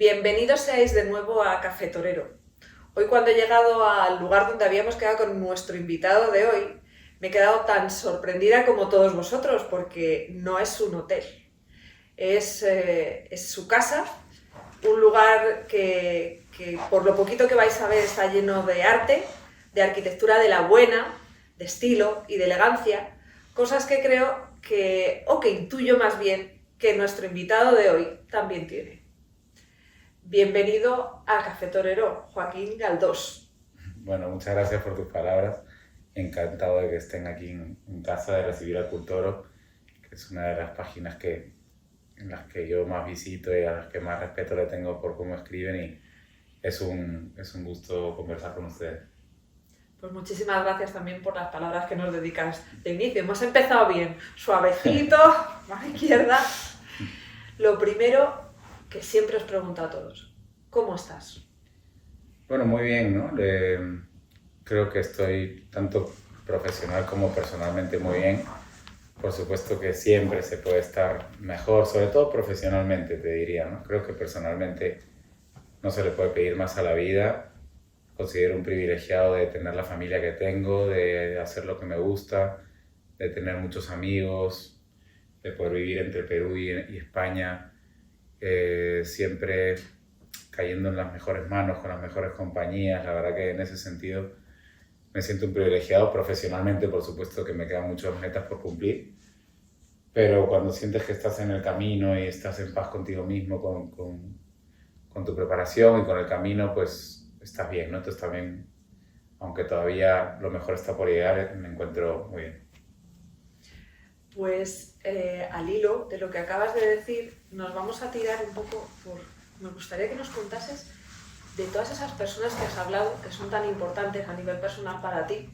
Bienvenidos seáis de nuevo a Café Torero. Hoy cuando he llegado al lugar donde habíamos quedado con nuestro invitado de hoy, me he quedado tan sorprendida como todos vosotros, porque no es un hotel, es su casa, un lugar que por lo poquito que vais a ver está lleno de arte, de arquitectura de la buena, de estilo y de elegancia, cosas que creo o que intuyo más bien, que nuestro invitado de hoy también tiene. Bienvenido a Café Torero, Joaquín Galdós. Bueno, muchas gracias por tus palabras. Encantado de que estén aquí en casa, de recibir al Cultoro, que es una de las páginas en las que yo más visito y a las que más respeto le tengo por cómo escriben, y es un gusto conversar con ustedes. Pues muchísimas gracias también por las palabras que nos dedicas de inicio. Hemos empezado bien, suavecito, mano izquierda. Lo primero que siempre os pregunto a todos, ¿cómo estás? Bueno, muy bien, ¿no? Creo que estoy tanto profesional como personalmente muy bien. Por supuesto que siempre se puede estar mejor, sobre todo profesionalmente, te diría, ¿no? Creo que personalmente no se le puede pedir más a la vida. Considero un privilegiado de tener la familia que tengo, de hacer lo que me gusta, de tener muchos amigos, de poder vivir entre Perú y España, siempre cayendo en las mejores manos, con las mejores compañías. La verdad que en ese sentido me siento un privilegiado. Profesionalmente, por supuesto que me quedan muchas metas por cumplir, pero cuando sientes que estás en el camino y estás en paz contigo mismo, con tu preparación y con el camino, pues estás bien, ¿no? Tú estás bien, aunque todavía lo mejor está por llegar, me encuentro muy bien. Pues al hilo de lo que acabas de decir, nos vamos a tirar un poco por... Me gustaría que nos contases de todas esas personas que has hablado, que son tan importantes a nivel personal para ti,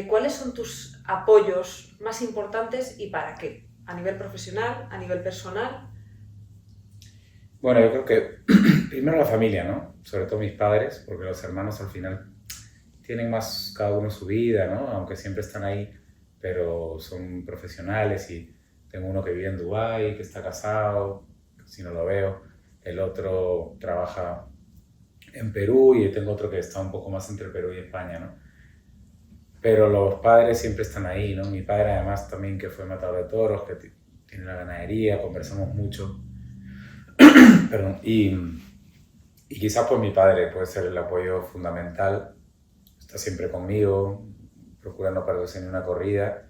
¿cuáles son tus apoyos más importantes y para qué? A nivel profesional, a nivel personal. Bueno, yo creo que primero la familia, ¿no? Sobre todo mis padres, porque los hermanos al final tienen más cada uno su vida, ¿no? Aunque siempre están ahí, pero son profesionales, y tengo uno que vive en Dubái, que está casado, si no lo veo. El otro trabaja en Perú, y tengo otro que está un poco más entre Perú y España, ¿no? Pero los padres siempre están ahí, ¿no? Mi padre además también, que fue matador de toros, que tiene la ganadería, conversamos mucho. Perdón, y quizás pues mi padre puede ser el apoyo fundamental. Está siempre conmigo, procura no perderse ni una corrida.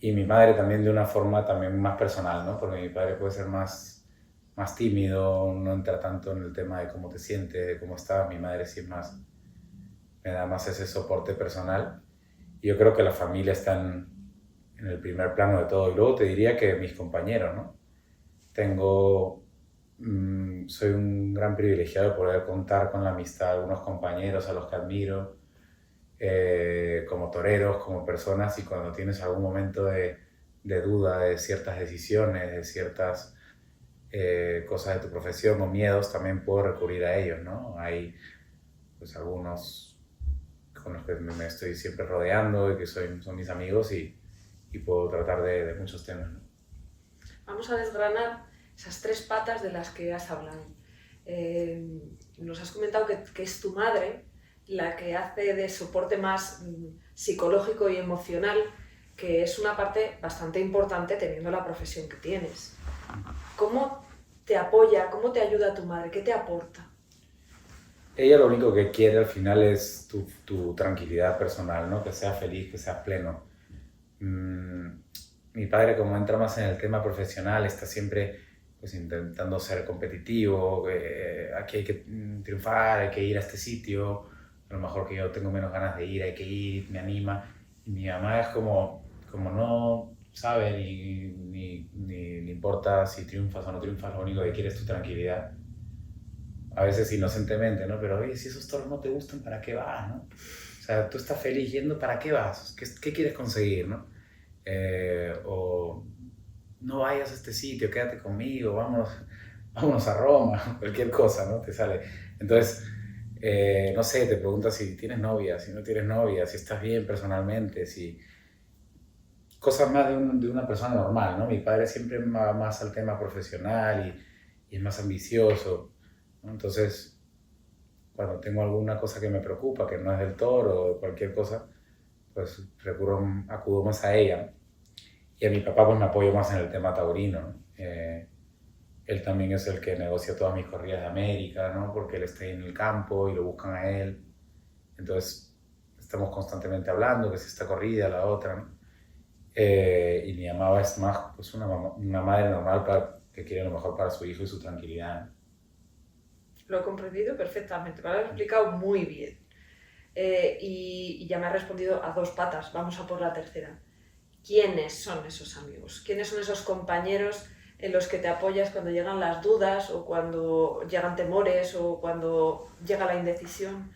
Y mi madre también, de una forma también más personal, ¿no? Porque mi padre puede ser más tímido, no entra tanto en el tema de cómo te sientes, de cómo estás. Mi madre sí es más, me da más ese soporte personal. Y yo creo que la familia está en el primer plano de todo. Y luego te diría que mis compañeros, ¿no? Soy un gran privilegiado de poder contar con la amistad de algunos compañeros a los que admiro, como toreros, como personas, y cuando tienes algún momento de duda de ciertas decisiones, de ciertas cosas de tu profesión o miedos, también puedo recurrir a ellos, ¿no? Hay pues algunos con los que me estoy siempre rodeando y que son mis amigos, y puedo tratar de muchos temas, ¿no? Vamos a desgranar esas tres patas de las que has hablado. Nos has comentado que es tu madre la que hace de soporte más psicológico y emocional, que es una parte bastante importante teniendo la profesión que tienes. ¿Cómo te apoya, cómo te ayuda tu madre? ¿Qué te aporta? Ella lo único que quiere al final es tu tranquilidad personal, ¿no? Que seas feliz, que seas pleno. Mi padre, como entra más en el tema profesional, está siempre pues intentando ser competitivo. Aquí hay que triunfar, hay que ir a este sitio. A lo mejor que yo tengo menos ganas de ir, hay que ir, me anima. Y mi mamá es como no sabe ni importa si triunfas o no triunfas, lo único que quiere es tu tranquilidad. A veces inocentemente, ¿no? Pero oye, si esos toros no te gustan, ¿para qué vas, no? O sea, tú estás feliz yendo, ¿para qué vas? ¿Qué quieres conseguir, no? O no vayas a este sitio, quédate conmigo, vámonos a Roma, cualquier cosa, ¿no? Te sale. Entonces, no sé, te preguntas si tienes novia, si no tienes novia, si estás bien personalmente, si... Cosas más de una persona normal, ¿no? Mi padre siempre va más al tema profesional, y es más ambicioso, ¿no? Entonces, cuando tengo alguna cosa que me preocupa, que no es del toro o cualquier cosa, pues acudo más a ella. Y a mi papá pues me apoyo más en el tema taurino, ¿no? Él también es el que negocia todas mis corridas de América, ¿no? Porque él está ahí en el campo y lo buscan a él. Entonces estamos constantemente hablando, que si esta corrida, la otra, ¿no? Y mi mamá es más pues una madre normal que quiere lo mejor para su hijo y su tranquilidad, ¿no? Lo he comprendido perfectamente, me lo has explicado muy bien. Y ya me has respondido a 2 patas, vamos a por la tercera. ¿Quiénes son esos amigos? ¿Quiénes son esos compañeros en los que te apoyas cuando llegan las dudas o cuando llegan temores o cuando llega la indecisión?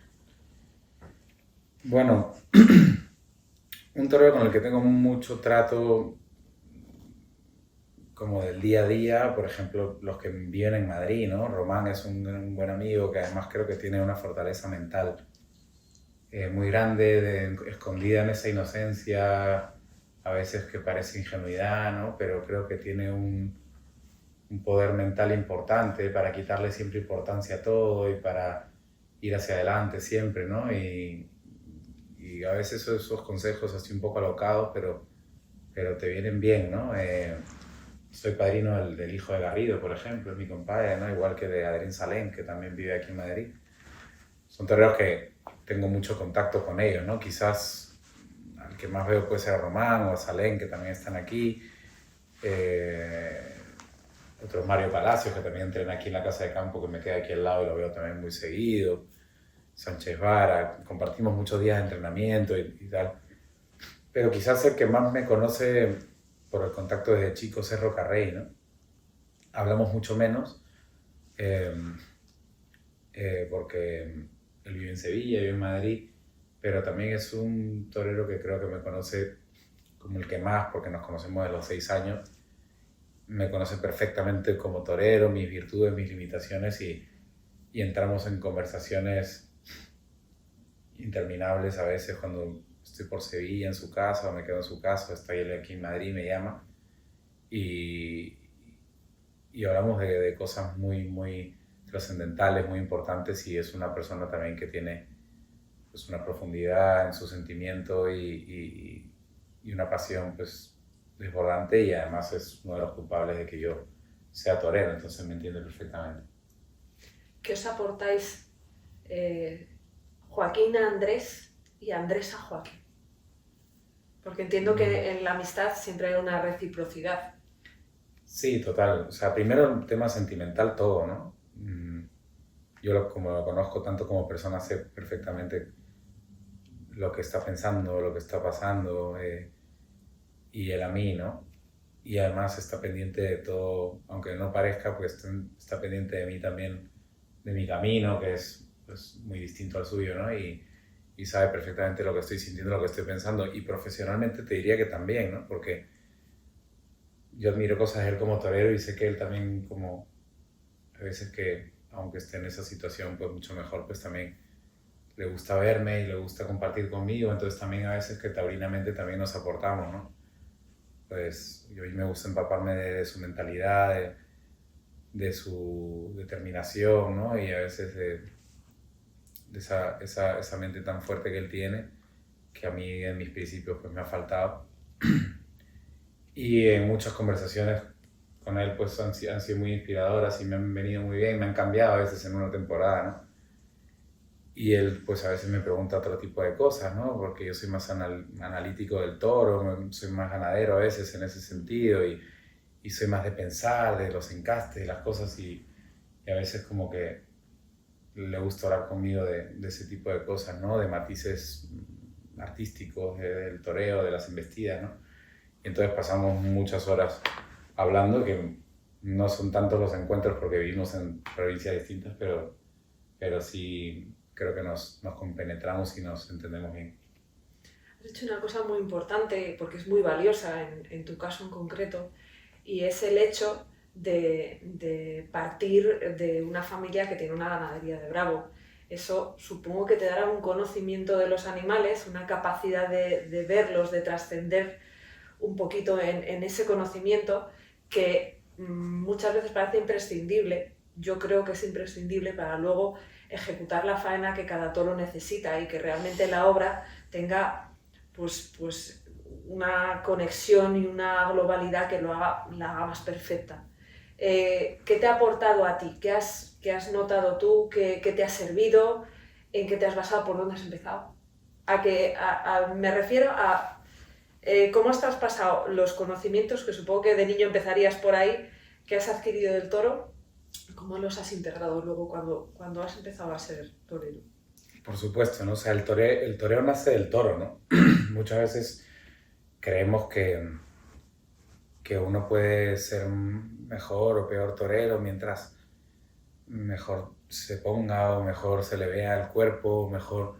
Bueno, un torero con el que tengo mucho trato como del día a día, por ejemplo, los que viven en Madrid, ¿no? Román es un buen amigo que además creo que tiene una fortaleza mental muy grande, escondida en esa inocencia, a veces que parece ingenuidad, ¿no? Pero creo que tiene un poder mental importante para quitarle siempre importancia a todo y para ir hacia adelante siempre, ¿no? Y a veces esos consejos así un poco alocados, pero te vienen bien, ¿no? Soy padrino del hijo de Garrido, por ejemplo, es mi compadre, ¿no? Igual que de Adrián Salén, que también vive aquí en Madrid. Son toreros que tengo mucho contacto con ellos, ¿no? Quizás al que más veo puede ser a Román o a Salén, que también están aquí. Otros Mario Palacios, que también entrena aquí en la casa de campo, que me queda aquí al lado y lo veo también muy seguido. Sánchez Vara, compartimos muchos días de entrenamiento y tal. Pero quizás el que más me conoce por el contacto desde chico es Roca Rey, ¿no? Hablamos mucho menos, porque él vive en Sevilla, vive en Madrid, pero también es un torero que creo que me conoce como el que más, porque nos conocemos de los 6 años, me conoce perfectamente como torero, mis virtudes, mis limitaciones y entramos en conversaciones interminables a veces cuando estoy por Sevilla en su casa o me quedo en su casa, está él aquí en Madrid, me llama y hablamos de cosas muy trascendentales, muy importantes y es una persona también que tiene pues, una profundidad en su sentimiento y una pasión pues, desbordante y además es uno de los culpables de que yo sea torero, entonces me entiende perfectamente. ¿Qué os aportáis Joaquín a Andrés y Andrés a Joaquín? Porque entiendo que en la amistad siempre hay una reciprocidad. Sí, total. O sea, primero el tema sentimental todo, ¿no? Yo como lo conozco tanto como persona sé perfectamente lo que está pensando, lo que está pasando y él a mí, ¿no? Y además está pendiente de todo, aunque no parezca, pues está pendiente de mí también, de mi camino, que es pues, muy distinto al suyo, ¿no? Y sabe perfectamente lo que estoy sintiendo, lo que estoy pensando. Y profesionalmente te diría que también, ¿no? Porque yo admiro cosas de él como torero y sé que él también como a veces que aunque esté en esa situación pues mucho mejor pues también le gusta verme y le gusta compartir conmigo, entonces también a veces que taurinamente también nos aportamos, ¿no? Pues yo a mí me gusta empaparme de su mentalidad, de su determinación, ¿no? Y a veces de esa mente tan fuerte que él tiene que a mí en mis principios pues me ha faltado. Y en muchas conversaciones con él pues han sido muy inspiradoras y me han venido muy bien, me han cambiado a veces en una temporada, ¿no? Y él pues a veces me pregunta otro tipo de cosas, ¿no? Porque yo soy más analítico del toro, soy más ganadero a veces en ese sentido y soy más de pensar, de los encastes, de las cosas y a veces como que le gusta hablar conmigo de ese tipo de cosas, ¿no? De matices artísticos, del toreo, de las embestidas, ¿no? Y entonces pasamos muchas horas hablando, que no son tantos los encuentros porque vivimos en provincias distintas, pero sí creo que nos compenetramos y nos entendemos bien. Has hecho una cosa muy importante, porque es muy valiosa en tu caso en concreto, y es el hecho de partir de una familia que tiene una ganadería de bravo. Eso supongo que te dará un conocimiento de los animales, una capacidad de verlos, de trascender un poquito en ese conocimiento que muchas veces parece imprescindible. Yo creo que es imprescindible para luego ejecutar la faena que cada toro necesita y que realmente la obra tenga pues una conexión y una globalidad que la haga más perfecta. ¿Qué te ha aportado a ti? ¿Qué has notado tú? ¿Qué te ha servido? ¿En qué te has basado? ¿Por dónde has empezado? Me refiero a cómo has traspasado los conocimientos, que supongo que de niño empezarías por ahí, que has adquirido del toro, cómo los has integrado luego cuando has empezado a ser torero. Por supuesto, ¿no? O sea, el toreo nace del toro, ¿no? Muchas veces creemos que uno puede ser mejor o peor torero mientras mejor se ponga o mejor se le vea el cuerpo, mejor,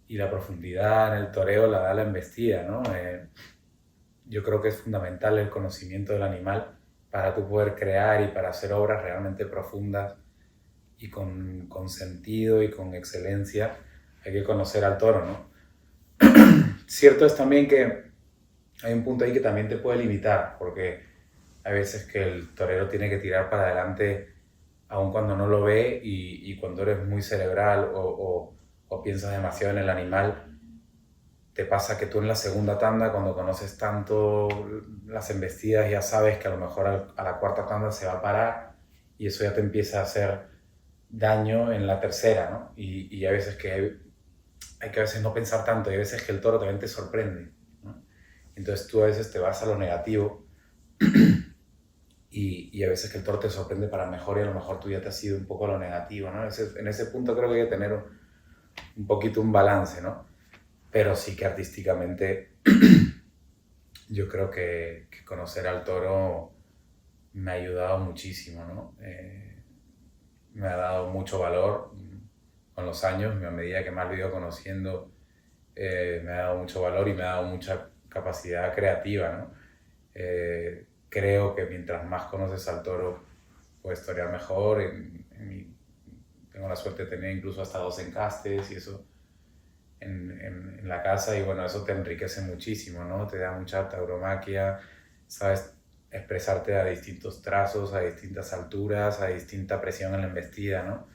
y la profundidad en el toreo la da la embestida, ¿no? Yo creo que es fundamental el conocimiento del animal para tú poder crear y para hacer obras realmente profundas y con sentido y con excelencia. Hay que conocer al toro, ¿no? Cierto es también que hay un punto ahí que también te puede limitar, porque hay veces que el torero tiene que tirar para adelante aun cuando no lo ve y cuando eres muy cerebral o piensas demasiado en el animal, te pasa que tú en la segunda tanda, cuando conoces tanto las embestidas, ya sabes que a lo mejor a la cuarta tanda se va a parar y eso ya te empieza a hacer daño en la tercera, ¿no? Y hay veces que hay que a veces no pensar tanto, y hay veces que el toro también te sorprende, ¿no? Entonces tú a veces te vas a lo negativo y a veces que el toro te sorprende para mejor y a lo mejor tú ya te has ido un poco a lo negativo, ¿no? En ese punto creo que hay que tener un poquito un balance, ¿no? Pero sí que artísticamente yo creo que conocer al toro me ha ayudado muchísimo, ¿no? Me ha dado mucho valor con los años, a medida que más lo he ido conociendo, me ha dado mucho valor y me ha dado mucha capacidad creativa, ¿no? Creo que mientras más conoces al toro, puedes torear mejor. Tengo la suerte de tener incluso hasta 2 encastes y eso en la casa, y bueno, eso te enriquece muchísimo, ¿no? Te da mucha tauromaquia, sabes expresarte a distintos trazos, a distintas alturas, a distinta presión en la embestida, ¿no?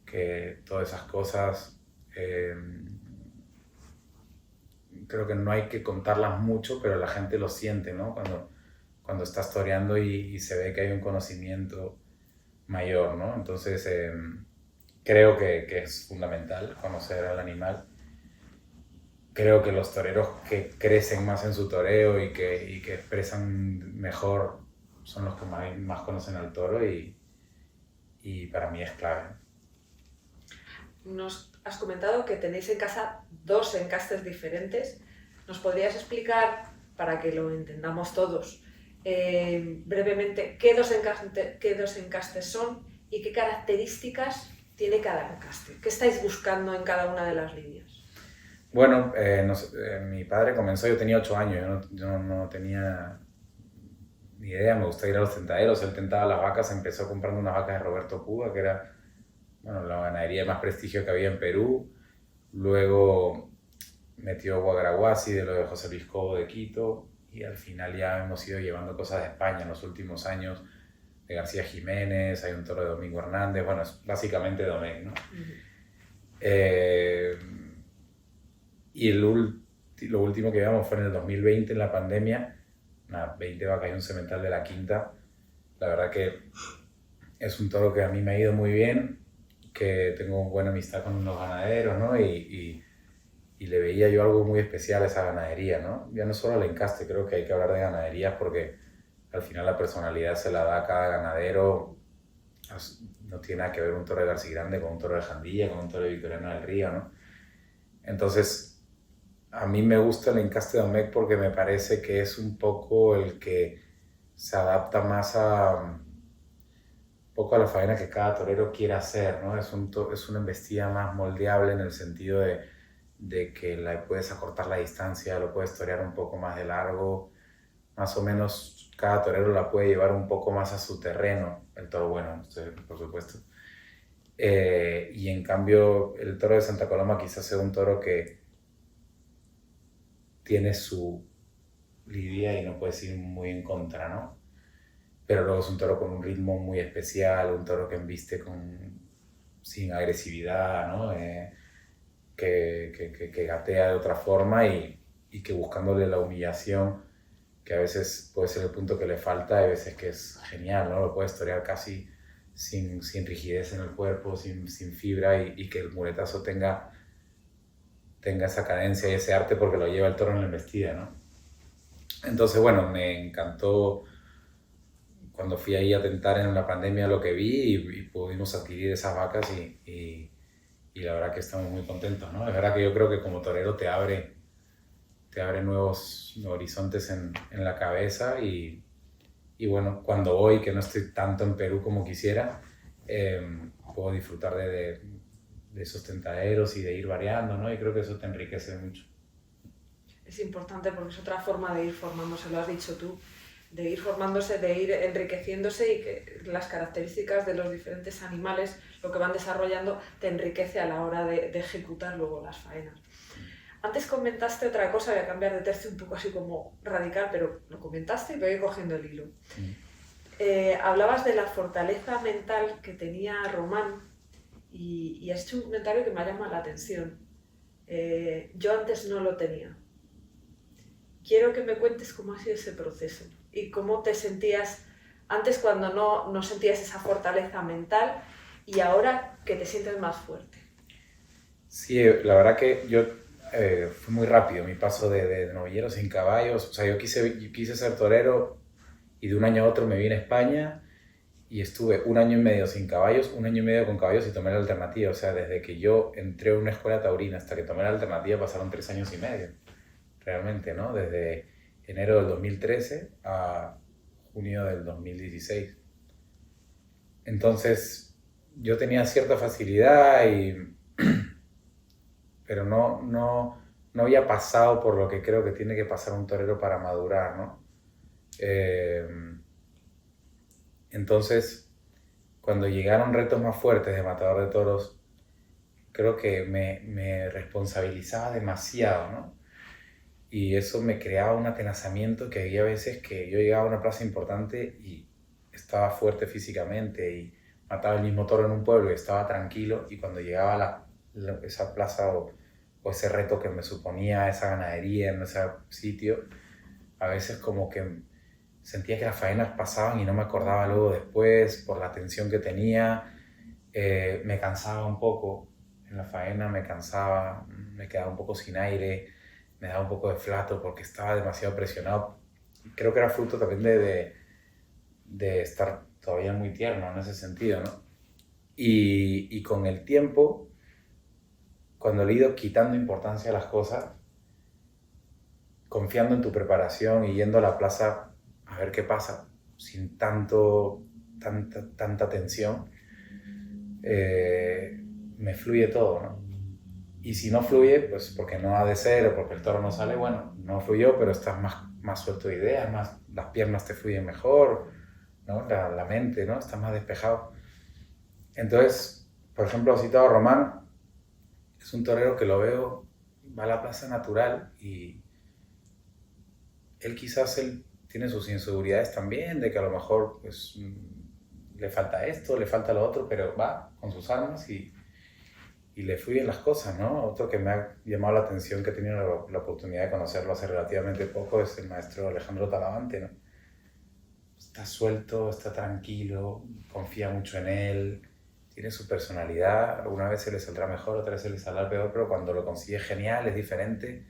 Que todas esas cosas creo que no hay que contarlas mucho, pero la gente lo siente, ¿no? Cuando estás toreando y se ve que hay un conocimiento mayor, ¿no? Entonces creo que es fundamental conocer al animal. Creo que los toreros que crecen más en su toreo y que expresan mejor son los que más conocen al toro y para mí es clave. Nos has comentado que tenéis en casa 2 encastes diferentes. ¿Nos podrías explicar, para que lo entendamos todos, brevemente qué dos encastes son y qué características tiene cada encaste? ¿Qué estáis buscando en cada una de las líneas? Bueno, mi padre comenzó, yo tenía 8 años, yo no tenía ni idea, me gustaba ir a los tentaderos, él tentaba las vacas, empezó comprando una vaca de Roberto Puga, que era, bueno, la ganadería de más prestigio que había en Perú. Luego metió Guagraguasi de lo de José Luis Cobo de Quito, y al final ya hemos ido llevando cosas de España en los últimos años, de García Jiménez, hay un toro de Domingo Hernández, bueno, es básicamente Domecq, ¿no? Y lo último que llevamos fue en el 2020, en la pandemia, unas 20 vacas y un semental de la quinta. La verdad que es un toro que a mí me ha ido muy bien, que tengo buena amistad con los ganaderos, ¿no? Y le veía yo algo muy especial a esa ganadería, ¿no? Ya no solo al encaste, creo que hay que hablar de ganaderías porque al final la personalidad se la da a cada ganadero. No tiene nada que ver un toro de Garcigrande con un toro de Jandilla, con un toro de Victoriano del Río, ¿no? Entonces, a mí me gusta el encaste de Domecq porque me parece que es un poco el que se adapta más un poco a la faena que cada torero quiere hacer, ¿no? Es una embestida más moldeable en el sentido de que puedes acortar la distancia, lo puedes torear un poco más de largo, más o menos cada torero la puede llevar un poco más a su terreno, el toro bueno, por supuesto. Y en cambio el toro de Santa Coloma quizás sea un toro que tiene su lidia y no puedes ir muy en contra, ¿no? pero luego es un toro con un ritmo muy especial, un toro que embiste sin agresividad, ¿no? Que gatea de otra forma y que buscándole la humillación, que a veces puede ser el punto que le falta, hay veces que es genial, ¿no? Lo puedes torear casi sin rigidez en el cuerpo, sin fibra y que el muletazo tenga esa cadencia y ese arte porque lo lleva el toro en la embestida, ¿no? Entonces, bueno, me encantó cuando fui ahí a tentar en la pandemia lo que vi y pudimos adquirir esas vacas y la verdad que estamos muy contentos, ¿no? Es verdad que yo creo que como torero te abre nuevos horizontes en la cabeza y bueno, cuando voy, que no estoy tanto en Perú como quisiera, puedo disfrutar de esos tentaderos y de ir variando, ¿no? Y creo que eso te enriquece mucho. Es importante porque es otra forma de ir formándose, lo has dicho tú, de ir formándose, de ir enriqueciéndose y que las características de los diferentes animales, lo que van desarrollando, te enriquece a la hora de ejecutar luego las faenas. Antes comentaste otra cosa, voy a cambiar de tercio un poco así como radical, pero lo comentaste y voy a ir cogiendo el hilo. Hablabas de la fortaleza mental que tenía Román y has hecho un comentario que me ha llamado la atención. Yo antes no lo tenía. Quiero que me cuentes cómo ha sido ese proceso y cómo te sentías antes cuando no sentías esa fortaleza mental y ahora que te sientes más fuerte. Sí, la verdad que yo fue muy rápido mi paso de novillero sin caballos. O sea, yo quise ser torero y de un año a otro me vine a España y estuve 1 año y medio sin caballos, 1 año y medio con caballos y tomé la alternativa. O sea, desde que yo entré a una escuela taurina hasta que tomé la alternativa pasaron 3 años y medio, realmente, ¿no? Desde enero del 2013 a junio del 2016. Entonces, yo tenía cierta facilidad pero no había pasado por lo que creo que tiene que pasar un torero para madurar, ¿no? Entonces, cuando llegaron retos más fuertes de matador de toros, creo que me responsabilizaba demasiado, ¿no? Y eso me creaba un atenazamiento que había veces que yo llegaba a una plaza importante y estaba fuerte físicamente y mataba el mismo toro en un pueblo y estaba tranquilo, y cuando llegaba a esa plaza o ese reto que me suponía esa ganadería en ese sitio, a veces como que sentía que las faenas pasaban y no me acordaba luego después por la tensión que tenía. Me cansaba un poco en la faena, me quedaba un poco sin aire, me daba un poco de flato porque estaba demasiado presionado. Creo que era fruto también de estar todavía muy tierno en ese sentido, ¿no? Y con el tiempo, cuando le he ido quitando importancia a las cosas, confiando en tu preparación y yendo a la plaza a ver qué pasa, sin tanta tensión, me fluye todo, ¿no? Y si no fluye, pues porque no ha de ser o porque el toro no sale, bueno, no fluyó, pero estás más suelto de ideas, las piernas te fluyen mejor, ¿no? La mente, ¿no? Estás más despejado. Entonces, por ejemplo, citado a Román, es un torero que lo veo, va a la plaza natural y él tiene sus inseguridades también, de que a lo mejor pues, le falta esto, le falta lo otro, pero va con sus armas y le fluyen las cosas, ¿no? Otro que me ha llamado la atención, que he tenido la oportunidad de conocerlo hace relativamente poco, es el maestro Alejandro Talavante, ¿no? Está suelto, está tranquilo, confía mucho en él, tiene su personalidad, alguna vez se le saldrá mejor, otra vez se le saldrá peor, pero cuando lo consigue genial, es diferente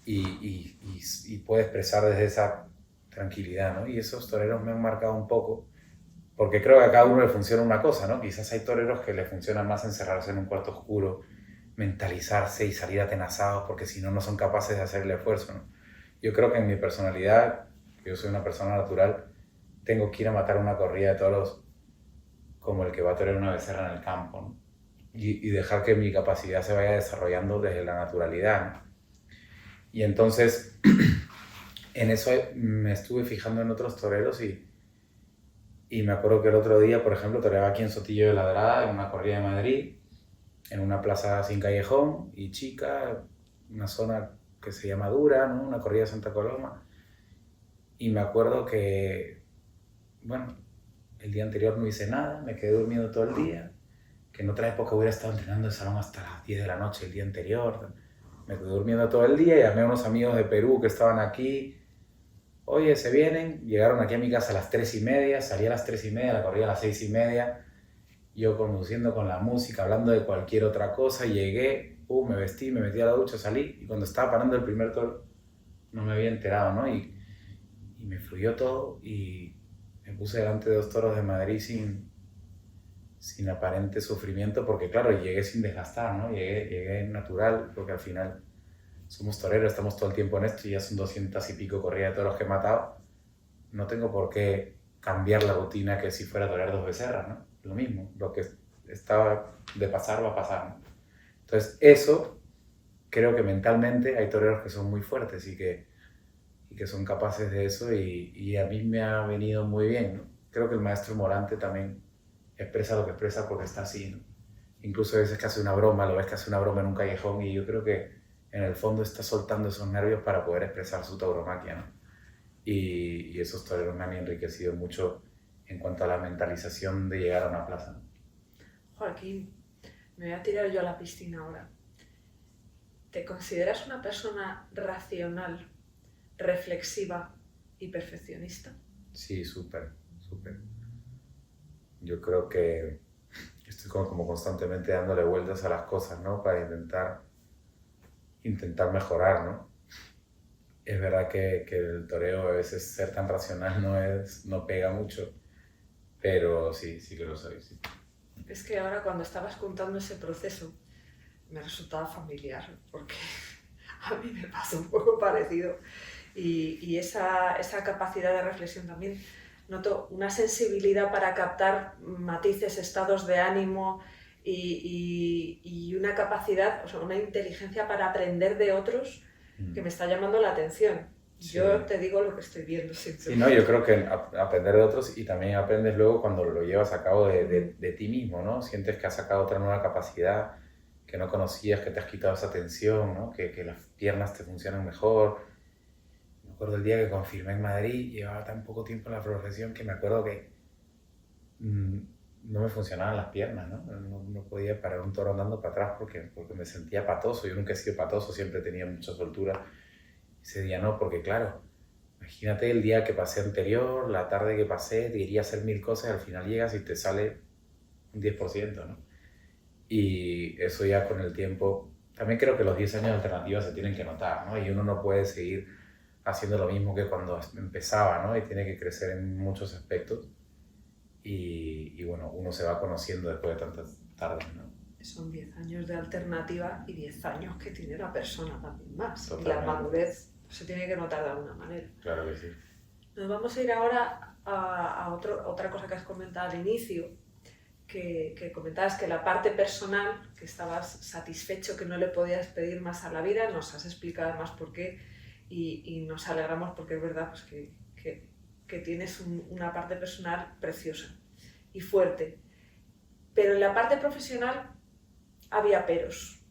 y puede expresar desde esa tranquilidad, ¿no? Y esos toreros me han marcado un poco, porque creo que a cada uno le funciona una cosa, ¿no? Quizás hay toreros que le funciona más encerrarse en un cuarto oscuro, mentalizarse y salir atenazados, porque si no, no son capaces de hacer el esfuerzo, ¿no? Yo creo que en mi personalidad, yo soy una persona natural, tengo que ir a matar una corrida de toros como el que va a torear una becerra en el campo, ¿no? Y dejar que mi capacidad se vaya desarrollando desde la naturalidad, ¿no? Y entonces, en eso me estuve fijando en otros toreros y me acuerdo que el otro día, por ejemplo, toreaba aquí en Sotillo de Ladrada, en una corrida de Madrid, en una plaza sin callejón y chica, una zona que se llama Dura, ¿no? Una corrida de Santa Coloma. Y me acuerdo que bueno, el día anterior no hice nada, me quedé durmiendo todo el día, que en otra época hubiera estado entrenando el salón hasta las 10 de la noche el día anterior. Me quedé durmiendo todo el día, llamé a unos amigos de Perú que estaban aquí. Oye, se vienen, llegaron aquí a mi casa a las 3:30, salí a las 3:30, la corrí a las 6:30, yo conduciendo con la música, hablando de cualquier otra cosa, llegué, me vestí, me metí a la ducha, salí, y cuando estaba parando el primer toro, no me había enterado, ¿no? Y me fluyó todo, y me puse delante de 2 toros de Madrid sin aparente sufrimiento, porque claro, llegué sin desgastar, ¿no? Llegué natural, porque al final somos toreros, estamos todo el tiempo en esto y ya son 200 y pico corridas de toros que he matado. No tengo por qué cambiar la rutina que si fuera a torear 2 becerras, ¿no? Lo mismo, lo que estaba de pasar va a pasar, ¿no? Entonces eso, creo que mentalmente hay toreros que son muy fuertes y que son capaces de eso, y a mí me ha venido muy bien, ¿no? Creo que el maestro Morante también expresa lo que expresa porque está así, ¿no? Incluso a veces que hace una broma, lo ves que hace una broma en un callejón, y yo creo que en el fondo está soltando esos nervios para poder expresar su tauromaquia, ¿no? Y esos toreros me han enriquecido mucho en cuanto a la mentalización de llegar a una plaza, ¿no? Joaquín, me voy a tirar yo a la piscina ahora. ¿Te consideras una persona racional, reflexiva y perfeccionista? Sí, súper, súper. Yo creo que estoy como constantemente dándole vueltas a las cosas, ¿no? Para intentar mejorar, ¿no? Es verdad que el toreo a veces ser tan racional no pega mucho, pero sí que lo soy, sí. Es que ahora cuando estabas contando ese proceso me resultaba familiar, porque a mí me pasa un poco parecido, y esa capacidad de reflexión también. Noto una sensibilidad para captar matices, estados de ánimo y una capacidad, o sea, una inteligencia para aprender de otros que me está llamando la atención. Sí. Yo te digo lo que estoy viendo siempre. Sí, no, yo creo que aprender de otros, y también aprendes luego cuando lo llevas a cabo de ti mismo, ¿no? Sientes que has sacado otra nueva capacidad que no conocías, que te has quitado esa tensión, ¿no? Que las piernas te funcionan mejor. Me acuerdo el día que confirmé en Madrid, llevaba tan poco tiempo en la profesión que me acuerdo que no me funcionaban las piernas, ¿no? No podía parar un toro andando para atrás porque me sentía patoso. Yo nunca he sido patoso, siempre tenía mucha soltura. Ese día no, porque claro, imagínate el día que pasé anterior, la tarde que pasé, te quería hacer 1000 cosas y al final llegas y te sale un 10%, ¿no? Y eso ya con el tiempo, también creo que los 10 años de alternativa se tienen que notar, ¿no? Y uno no puede seguir haciendo lo mismo que cuando empezaba, ¿no? Y tiene que crecer en muchos aspectos. Y bueno, uno se va conociendo después de tantas tardes, ¿no? Son 10 años de alternativa y 10 años que tiene la persona también más. Totalmente. Y la madurez se tiene que notar de alguna manera. Claro que sí. Nos vamos a ir ahora a otra cosa que has comentado al inicio, que comentabas que la parte personal, que estabas satisfecho, que no le podías pedir más a la vida. Nos has explicado más por qué, y nos alegramos porque es verdad, pues, que tienes una parte personal preciosa y fuerte. Pero en la parte profesional había peros.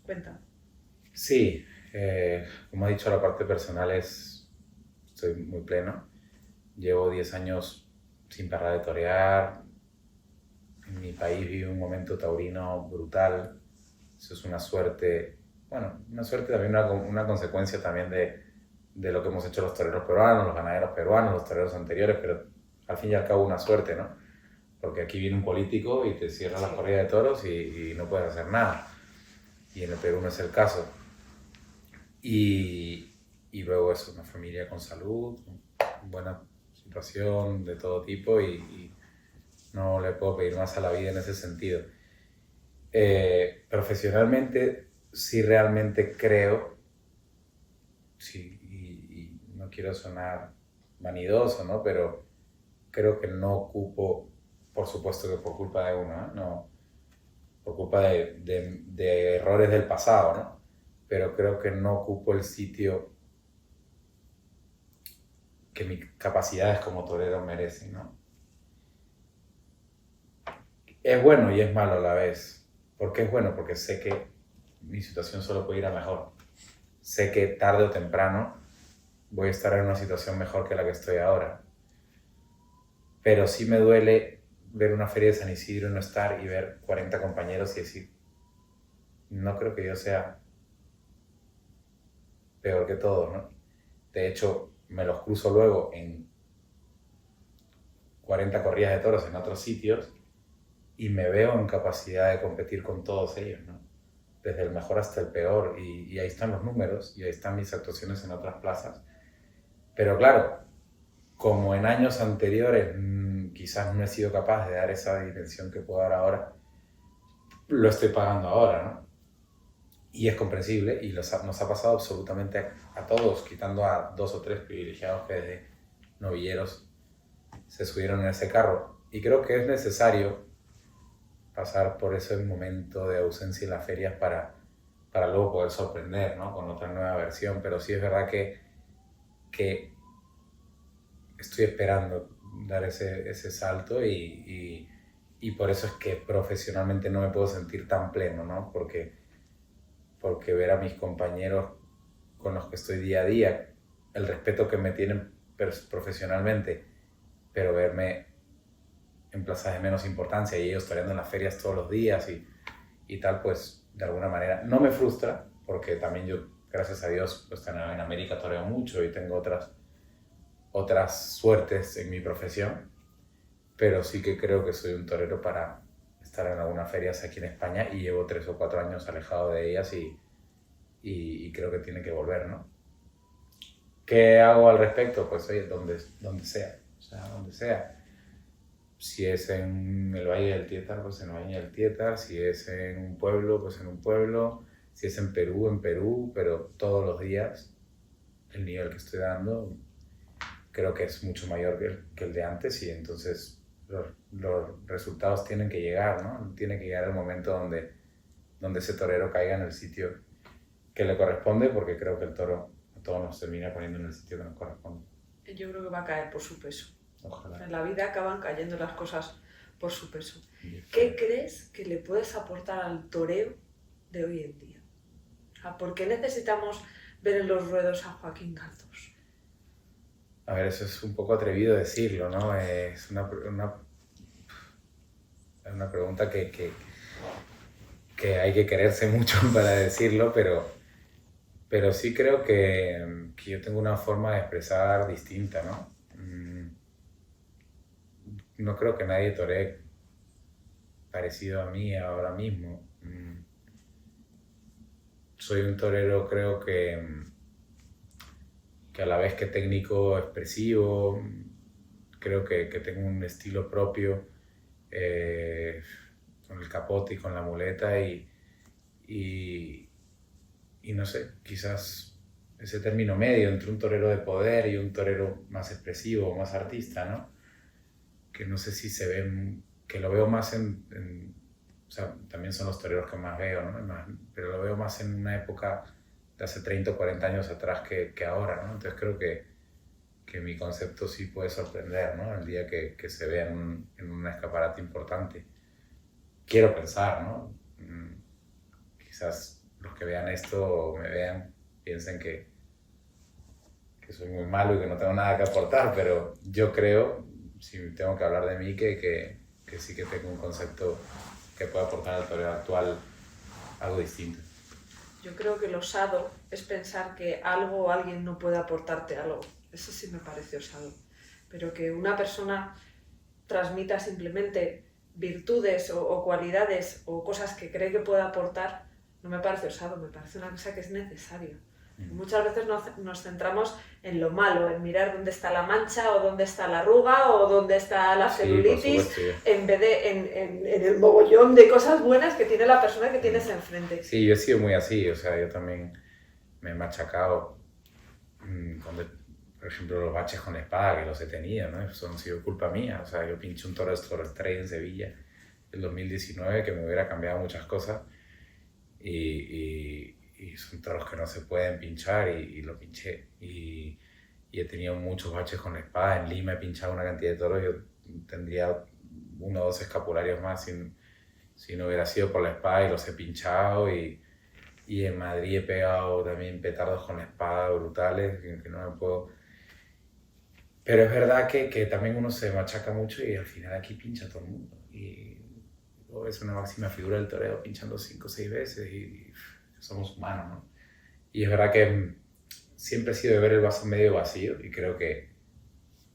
Cuenta. Sí, como he dicho, la parte personal estoy muy pleno. Llevo 10 años sin parar de torear. En mi país vive un momento taurino brutal. Eso es una suerte, bueno, una suerte también, una consecuencia también de lo que hemos hecho los toreros peruanos, los ganaderos peruanos, los toreros anteriores, pero al fin y al cabo una suerte, ¿no? Porque aquí viene un político y te cierra las corridas de toros y no puedes hacer nada. Y en el Perú no es el caso. Y luego es una familia con salud, con buena situación de todo tipo, y no le puedo pedir más a la vida en ese sentido. Profesionalmente sí realmente creo, sí, y no quiero sonar vanidoso, ¿no? Pero creo que no ocupo, por supuesto que por culpa de uno, ¿no? Por culpa de errores del pasado, ¿no? Pero creo que no ocupo el sitio que mis capacidades como torero merecen, ¿no? Es bueno y es malo a la vez. ¿Por qué es bueno? Porque sé que mi situación solo puede ir a mejor. Sé que tarde o temprano voy a estar en una situación mejor que la que estoy ahora. pero sí me duele ver una feria de San Isidro y no estar y ver 40 compañeros y decir, no creo que yo sea peor que todos, ¿no? De hecho, me los cruzo luego en 40 corridas de toros en otros sitios y me veo en capacidad de competir con todos ellos, ¿no? Desde el mejor hasta el peor, y ahí están los números, y ahí están mis actuaciones en otras plazas. Pero claro, como en años anteriores quizás no he sido capaz de dar esa dimensión que puedo dar ahora, lo estoy pagando ahora, ¿no? Y es comprensible, y nos ha pasado absolutamente a todos, quitando a 2 o 3 privilegiados que desde novilleros se subieron en ese carro. Y creo que es necesario pasar por ese momento de ausencia en las ferias para luego poder sorprender, ¿no? Con otra nueva versión. Pero sí es verdad que estoy esperando dar ese salto y por eso es que profesionalmente no me puedo sentir tan pleno, ¿no? Porque ver a mis compañeros con los que estoy día a día, el respeto que me tienen profesionalmente, pero verme en plazas de menos importancia y ellos toreando en las ferias todos los días y tal, pues de alguna manera no me frustra, porque también yo, gracias a Dios, pues en América toreo mucho y tengo otras suertes en mi profesión, pero sí que creo que soy un torero para estar en algunas ferias aquí en España y llevo 3 o 4 años alejado de ellas y creo que tiene que volver, ¿no? ¿Qué hago al respecto? Pues oye, donde sea, o sea, donde sea. Si es en el Valle del Tietar, pues en el Valle del Tietar. Si es en un pueblo, pues en un pueblo. Si es en Perú, pero todos los días el nivel que estoy dando creo que es mucho mayor que el de antes y entonces los resultados tienen que llegar, ¿no? Tiene que llegar el momento donde ese torero caiga en el sitio que le corresponde, porque creo que el toro a todos nos termina poniendo en el sitio que nos corresponde. Yo creo que va a caer por su peso. Ojalá. En la vida acaban cayendo las cosas por su peso. ¿Qué crees que le puedes aportar al toreo de hoy en día? ¿Por qué necesitamos ver en los ruedos a Joaquín Galdós? A ver, eso es un poco atrevido decirlo, ¿no? Es una pregunta que hay que quererse mucho para decirlo, pero sí creo que yo tengo una forma de expresar distinta, ¿no? No creo que nadie toree parecido a mí ahora mismo. Soy un torero, creo que a la vez que técnico, expresivo, creo que tengo un estilo propio con el capote y con la muleta y no sé, quizás ese término medio entre un torero de poder y un torero más expresivo, más artista, ¿no? Que no sé si se ven, que lo veo más o sea, también son los toreros que más veo, ¿no? Pero lo veo más en una época de hace 30 o 40 años atrás que ahora, ¿no? Entonces creo que mi concepto sí puede sorprender, ¿no? El día que se vea en un escaparate importante. Quiero pensar, ¿no? Quizás los que vean esto o me vean piensen que soy muy malo y que no tengo nada que aportar, pero yo creo, si tengo que hablar de mí, que sí que tengo un concepto que puede aportar al torero actual algo distinto. Yo creo que lo osado es pensar que algo o alguien no puede aportarte algo. Eso sí me parece osado. Pero que una persona transmita simplemente virtudes o cualidades o cosas que cree que puede aportar, no me parece osado, me parece una cosa que es necesaria. Muchas veces nos centramos en lo malo, en mirar dónde está la mancha o dónde está la arruga o dónde está la celulitis, sí, en vez de en el mogollón de cosas buenas que tiene la persona que tienes enfrente. Sí, yo he sido muy así, o sea, yo también me he machacado por ejemplo, los baches con la espada, que los he tenido, ¿no? Eso han sido culpa mía, o sea, yo pinché un toro de Toro Estrella en Sevilla en 2019 que me hubiera cambiado muchas cosas y son toros que no se pueden pinchar y lo pinché y he tenido muchos baches con la espada. En Lima he pinchado una cantidad de toros, yo tendría 1 o 2 escapularios más si no hubiera sido por la espada y los he pinchado y en Madrid he pegado también petardos con la espada brutales que no me puedo... Pero es verdad que también uno se machaca mucho y al final aquí pincha todo el mundo. Y luego es una máxima figura del toreo pinchando 5 o 6 veces y somos humanos, ¿no? Y es verdad que siempre he sido de ver el vaso medio vacío y creo que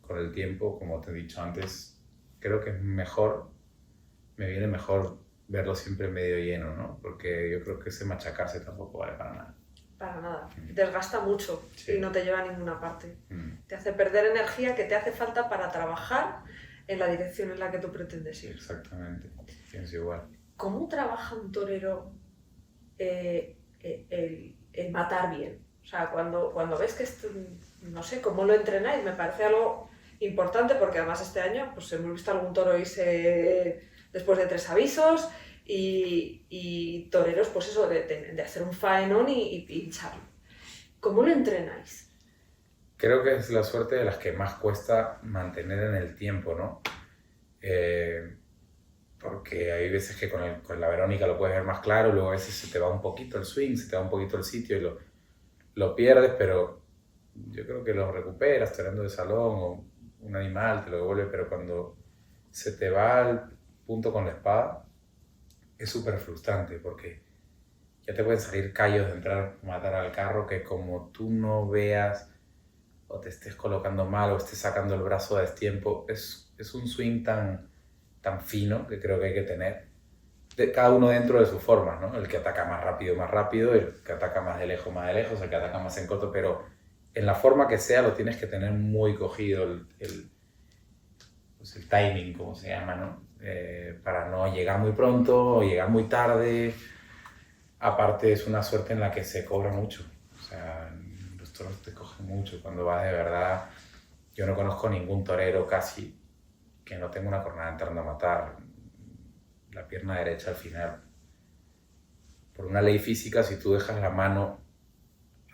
con el tiempo, como te he dicho antes, creo que es mejor, me viene mejor verlo siempre medio lleno, ¿no? Porque yo creo que ese machacarse tampoco vale para nada. Para nada. Desgasta mucho Sí. y no te lleva a ninguna parte. Mm. Te hace perder energía que te hace falta para trabajar en la dirección en la que tú pretendes ir. Exactamente, pienso igual. ¿Cómo trabaja un torero el matar bien? O sea, cuando ves que esto, no sé, cómo lo entrenáis, me parece algo importante porque además este año pues hemos visto algún toro irse después de 3 avisos y toreros, pues eso, de hacer un faenón y pincharlo. ¿Cómo lo entrenáis? Creo que es la suerte de las que más cuesta mantener en el tiempo, ¿no? Porque hay veces que con la Verónica lo puedes ver más claro, luego a veces se te va un poquito el swing, se te va un poquito el sitio y lo pierdes, pero yo creo que lo recuperas toreando de salón o un animal te lo devuelve, pero cuando se te va al punto con la espada es súper frustrante porque ya te pueden salir callos de entrar a matar al carro que como tú no veas o te estés colocando mal o estés sacando el brazo a destiempo, es un swing tan fino que creo que hay que tener. Cada uno dentro de sus formas, ¿no? El que ataca más rápido, el que ataca más de lejos, el que ataca más en corto, pero en la forma que sea lo tienes que tener muy cogido pues el timing, como se llama, ¿no? Para no llegar muy pronto o llegar muy tarde. Aparte es una suerte en la que se cobra mucho, o sea, los toros te cogen mucho cuando vas de verdad. Yo no conozco ningún torero casi que no tenga una cornada entrando a matar la pierna derecha al final. Por una ley física, si tú dejas la mano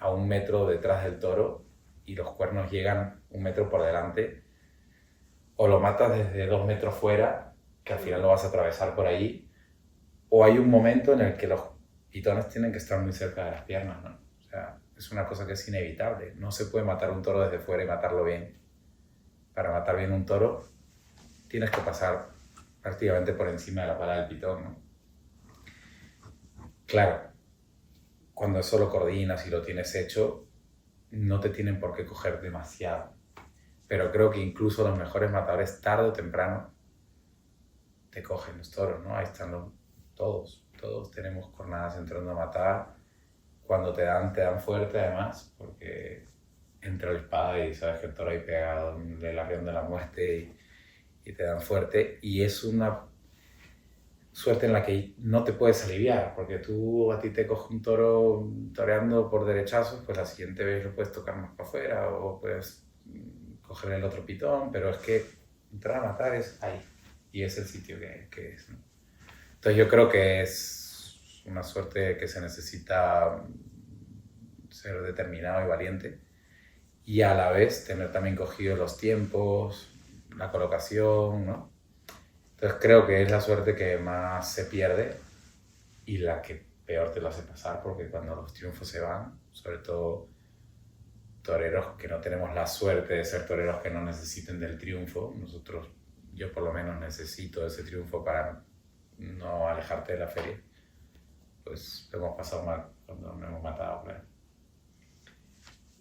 a 1 metro detrás del toro y los cuernos llegan 1 metro por delante, o lo matas desde 2 metros fuera, que al final lo vas a atravesar por allí, o hay un momento en el que los pitones tienen que estar muy cerca de las piernas, ¿no? O sea, es una cosa que es inevitable. No se puede matar un toro desde fuera y matarlo bien. Para matar bien un toro, tienes que pasar prácticamente por encima de la pala del pitón, ¿no? Claro, cuando eso lo coordinas y lo tienes hecho, no te tienen por qué coger demasiado. Pero creo que incluso los mejores matadores, tarde o temprano, te cogen los toros, ¿no? Ahí están todos tenemos cornadas entrando a matar. Cuando te dan fuerte además, porque entra la espada y sabes que el toro ahí pegado del arrión de la muerte y te dan fuerte. Y es una suerte en la que no te puedes aliviar, porque a ti te coge un toro toreando por derechazos, pues la siguiente vez lo puedes tocar más para afuera o puedes coger el otro pitón, pero es que entrar a matar es ahí y es el sitio que es, ¿no? Entonces yo creo que es una suerte que se necesita ser determinado y valiente y a la vez tener también cogido los tiempos, la colocación, ¿no? Entonces creo que es la suerte que más se pierde y la que peor te lo hace pasar, porque cuando los triunfos se van, sobre todo toreros que no tenemos la suerte de ser toreros que no necesiten del triunfo, yo por lo menos necesito ese triunfo para no alejarte de la feria, pues lo hemos pasado mal cuando nos hemos matado, claro.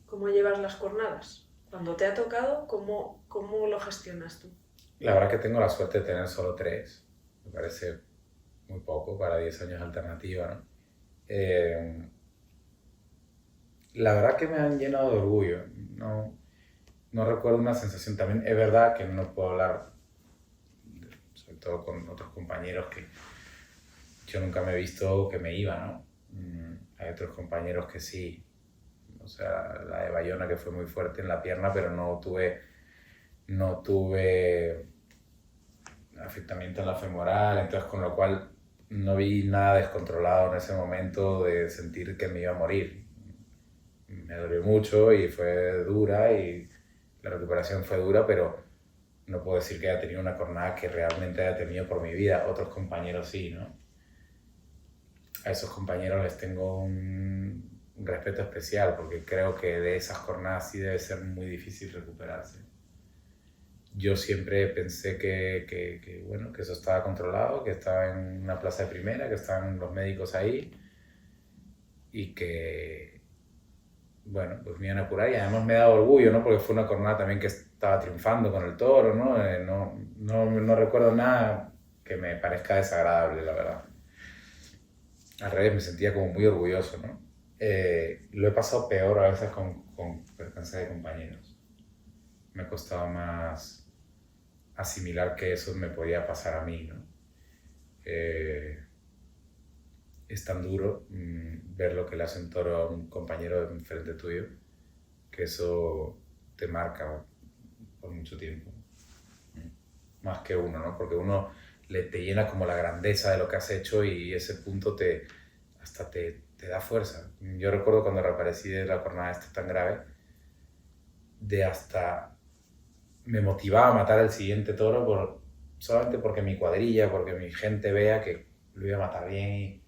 ¿Cómo llevas las cornadas? Cuando te ha tocado, ¿cómo lo gestionas tú? La verdad que tengo la suerte de tener solo 3, me parece muy poco para 10 años de alternativa, ¿no? La verdad que me han llenado de orgullo, no recuerdo una sensación. También es verdad que no puedo hablar, sobre todo con otros compañeros, que yo nunca me he visto que me iba, ¿no? Hay otros compañeros que sí, o sea, la de Bayona que fue muy fuerte en la pierna, pero no tuve afectamiento en la femoral, entonces con lo cual no vi nada descontrolado en ese momento de sentir que me iba a morir. Me dolió mucho y fue dura y la recuperación fue dura, pero no puedo decir que haya tenido una cornada que realmente haya tenido por mi vida. Otros compañeros sí, ¿no? A esos compañeros les tengo un respeto especial porque creo que de esas jornadas sí debe ser muy difícil recuperarse. yo siempre pensé bueno, que eso estaba controlado, que estaba en una plaza de primera, que estaban los médicos ahí y que, bueno, pues me iban a curar. Y además me daba orgullo, ¿no? Porque fue una cornada también que estaba triunfando con el toro, ¿no? No recuerdo nada que me parezca desagradable, la verdad. Al revés, me sentía como muy orgulloso, ¿no? Lo he pasado peor a veces con pertenencia de compañeros. Me ha costado más asimilar que eso me podía pasar a mí, ¿no? Es tan duro ver lo que le hace un toro a un compañero enfrente tuyo, que eso te marca por mucho tiempo. Más que uno, ¿no? Porque uno te llena como la grandeza de lo que has hecho y ese punto hasta te da fuerza. Yo recuerdo cuando reaparecí de la jornada esta tan grave, de hasta me motivaba a matar el siguiente toro solamente porque mi cuadrilla, porque mi gente vea que lo iba a matar bien y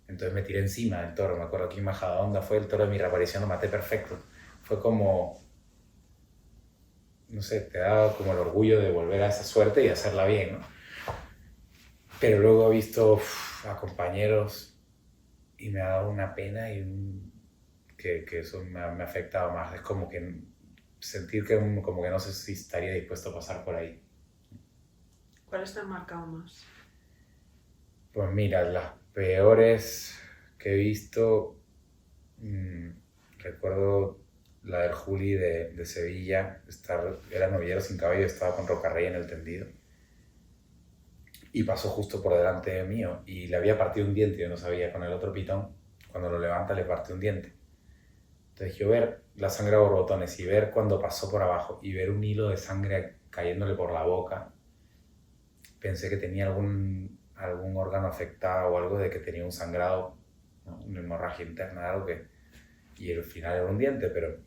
entonces me tiré encima del toro. Me acuerdo aquí en Majadahonda fue el toro de mi reaparición, lo maté perfecto. Fue como, no sé, te da como el orgullo de volver a esa suerte y hacerla bien, ¿no? Pero luego he visto a compañeros y me ha dado una pena que eso me ha afectado más. Es como que sentir como que no sé si estaría dispuesto a pasar por ahí. ¿Cuáles te han marcado más? Pues mira, las peores que he visto, recuerdo la del Juli de Sevilla, era novillero sin caballo, estaba con Rocarrey en el tendido y pasó justo por delante mío y le había partido un diente, yo no sabía, con el otro pitón, cuando lo levanta le parte un diente. Entonces yo ver la sangre a borbotones y ver cuando pasó por abajo y ver un hilo de sangre cayéndole por la boca, pensé que tenía algún órgano afectado o algo, de que tenía un sangrado, ¿no? Una hemorragia interna, algo y al final era un diente, pero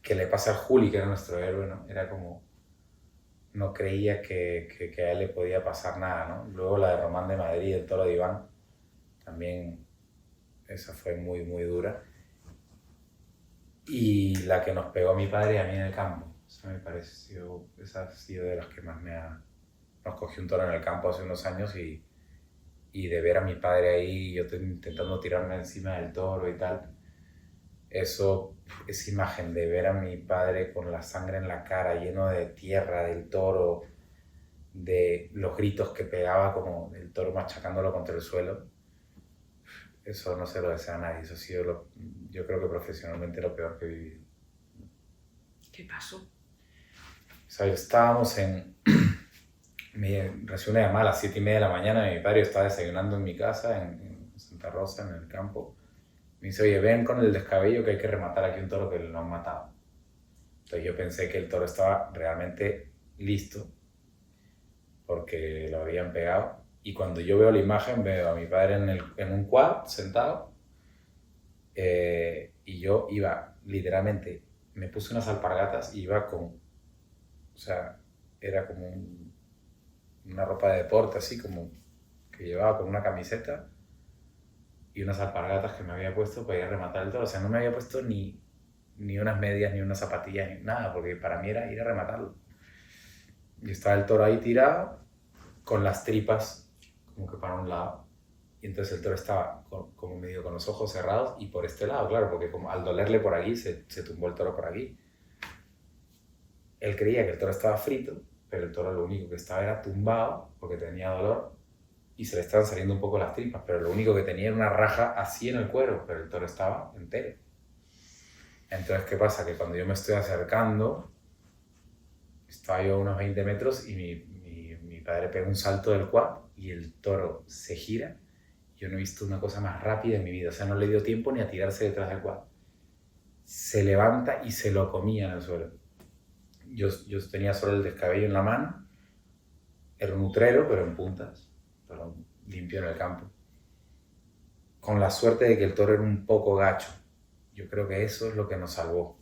que le pasa al Juli, que era nuestro héroe, ¿no? Era como, no creía que a él le podía pasar nada, ¿no? Luego la de Román de Madrid, el toro de Iván, también esa fue muy, muy dura. Y la que nos pegó a mi padre y a mí en el campo, esa ha sido de las que más nos cogió un toro en el campo hace unos años y de ver a mi padre ahí, yo intentando tirarme encima del toro y tal, esa imagen de ver a mi padre con la sangre en la cara, lleno de tierra del toro, de los gritos que pegaba como el toro machacándolo contra el suelo, eso no se lo desea a nadie. Eso ha sido, yo creo que profesionalmente, lo peor que he vivido. ¿Qué pasó? O sea, estábamos me recibí una llamada a las 7:30 de la mañana y mi padre estaba desayunando en mi casa en Santa Rosa, en el campo. Me dice, oye, ven con el descabello que hay que rematar aquí un toro que lo han matado. Entonces yo pensé que el toro estaba realmente listo porque lo habían pegado. Y cuando yo veo la imagen, veo a mi padre en un quad sentado y yo iba, literalmente, me puse unas alpargatas y iba o sea, era como una ropa de deporte, así como que llevaba con una camiseta y unas alpargatas que me había puesto para ir a rematar el toro. O sea, no me había puesto ni unas medias, ni unas zapatillas, ni nada, porque para mí era ir a rematarlo. Y estaba el toro ahí tirado, con las tripas como que para un lado, y entonces el toro estaba como medio con los ojos cerrados y por este lado, claro, porque como al dolerle por aquí, se tumbó el toro por aquí. Él creía que el toro estaba frito, pero el toro lo único que estaba era tumbado porque tenía dolor y se le estaban saliendo un poco las tripas, pero lo único que tenía era una raja así en el cuero, pero el toro estaba entero. Entonces, ¿qué pasa? Que cuando yo me estoy acercando, estaba yo a unos 20 metros y mi padre pega un salto del quad y el toro se gira. Yo no he visto una cosa más rápida en mi vida, o sea, no le dio tiempo ni a tirarse detrás del quad. Se levanta y se lo comía en el suelo. Yo tenía solo el descabello en la mano, era un utrero, pero en puntas, pero limpio en el campo. Con la suerte de que el toro era un poco gacho. Yo creo que eso es lo que nos salvó.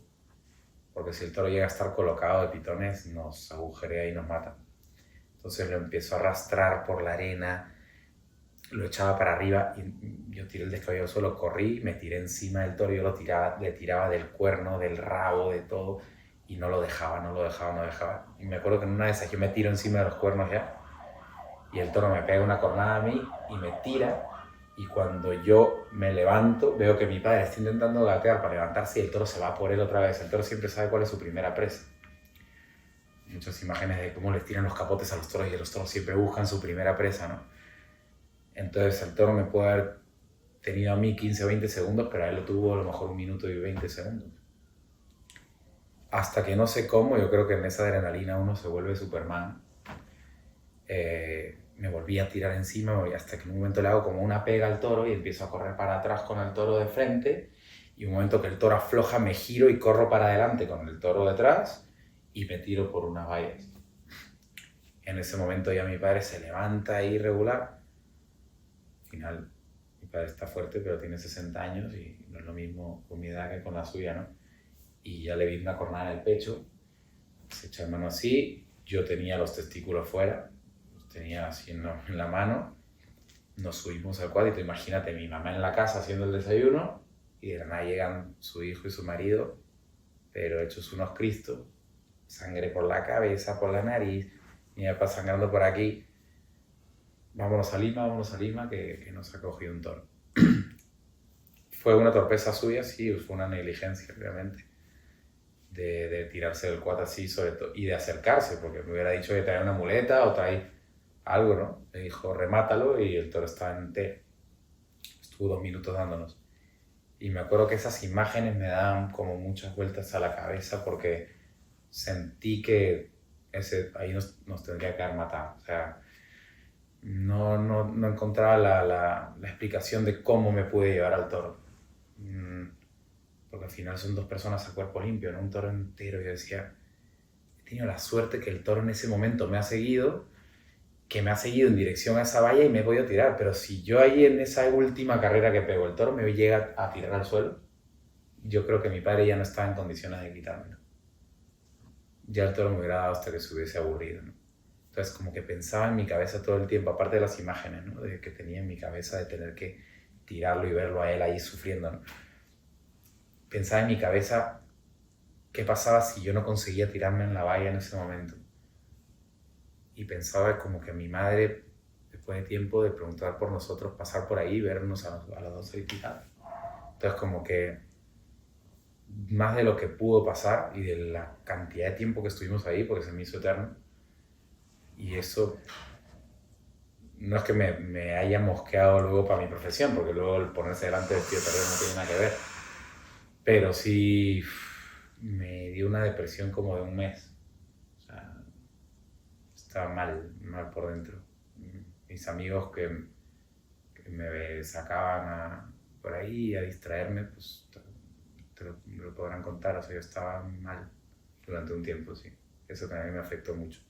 Porque si el toro llega a estar colocado de pitones, nos agujerea y nos mata. Entonces lo empiezo a arrastrar por la arena, lo echaba para arriba y yo tiré el descabello al suelo, corrí, me tiré encima del toro, yo le tiraba del cuerno, del rabo, de todo, y no lo dejaba, no lo dejaba, no lo dejaba. Y me acuerdo que en una de esas yo me tiro encima de los cuernos ya, y el toro me pega una cornada a mí y me tira, y cuando yo me levanto veo que mi padre está intentando gatear para levantarse y el toro se va por él otra vez. El toro siempre sabe cuál es su primera presa. Muchas imágenes de cómo les tiran los capotes a los toros y los toros siempre buscan su primera presa, ¿no? Entonces el toro me puede haber tenido a mí 15 o 20 segundos, pero a él lo tuvo a lo mejor 1 minuto y 20 segundos. Hasta que no sé cómo, yo creo que en esa adrenalina uno se vuelve Superman. Me volví a tirar encima y hasta que en un momento le hago como una pega al toro y empiezo a correr para atrás con el toro de frente, y un momento que el toro afloja me giro y corro para adelante con el toro detrás y me tiro por unas vallas. En ese momento ya mi padre se levanta ahí irregular. Al final mi padre está fuerte, pero tiene 60 años y no es lo mismo con mi edad que con la suya, ¿no? Y ya le vi una cornada en el pecho, se echa en mano así, yo tenía los testículos fuera, los tenía así en la mano, nos subimos al cuadrito, imagínate mi mamá en la casa haciendo el desayuno y de la nada llegan su hijo y su marido, pero hechos unos cristos, sangre por la cabeza, por la nariz, mi papá sangrando por aquí. Vámonos a Lima, que nos ha cogido un toro. Fue una torpeza suya, sí, fue una negligencia realmente. De tirarse del quad así sobre todo y de acercarse, porque me hubiera dicho que trae una muleta o trae algo, ¿no? Me dijo remátalo y el toro estaba en T. Estuvo 2 minutos dándonos. Y me acuerdo que esas imágenes me daban como muchas vueltas a la cabeza porque sentí que ahí nos tendría que haber matado. O sea, no encontraba la explicación de cómo me pude llevar al toro. Porque al final son 2 personas a cuerpo limpio, no un toro entero. Yo decía, he tenido la suerte que el toro en ese momento me ha seguido, que me ha seguido en dirección a esa valla y me he podido tirar. Pero si yo ahí en esa última carrera que pego, el toro me llega a tirar al suelo, yo creo que mi padre ya no estaba en condiciones de quitármelo. Ya el toro me hubiera dado hasta que se hubiese aburrido, ¿no? Entonces como que pensaba en mi cabeza todo el tiempo, aparte de las imágenes, ¿no? Que tenía en mi cabeza de tener que tirarlo y verlo a él ahí sufriendo, ¿no? Pensaba en mi cabeza qué pasaba si yo no conseguía tirarme en la valla en ese momento. Y pensaba como que mi madre, después de tiempo de preguntar por nosotros, pasar por ahí y vernos a los 2 ahí tirados. Entonces como que más de lo que pudo pasar y de la cantidad de tiempo que estuvimos ahí, porque se me hizo eterno. Y eso no es que me haya mosqueado luego para mi profesión, porque luego el ponerse delante del tío terreno no tiene nada que ver. Pero sí me dio una depresión como de 1 mes. O sea, estaba mal por dentro. Mis amigos que me sacaban por ahí a distraerme, pues te lo podrán contar. O sea, yo estaba mal durante un tiempo, sí. Eso también me afectó mucho.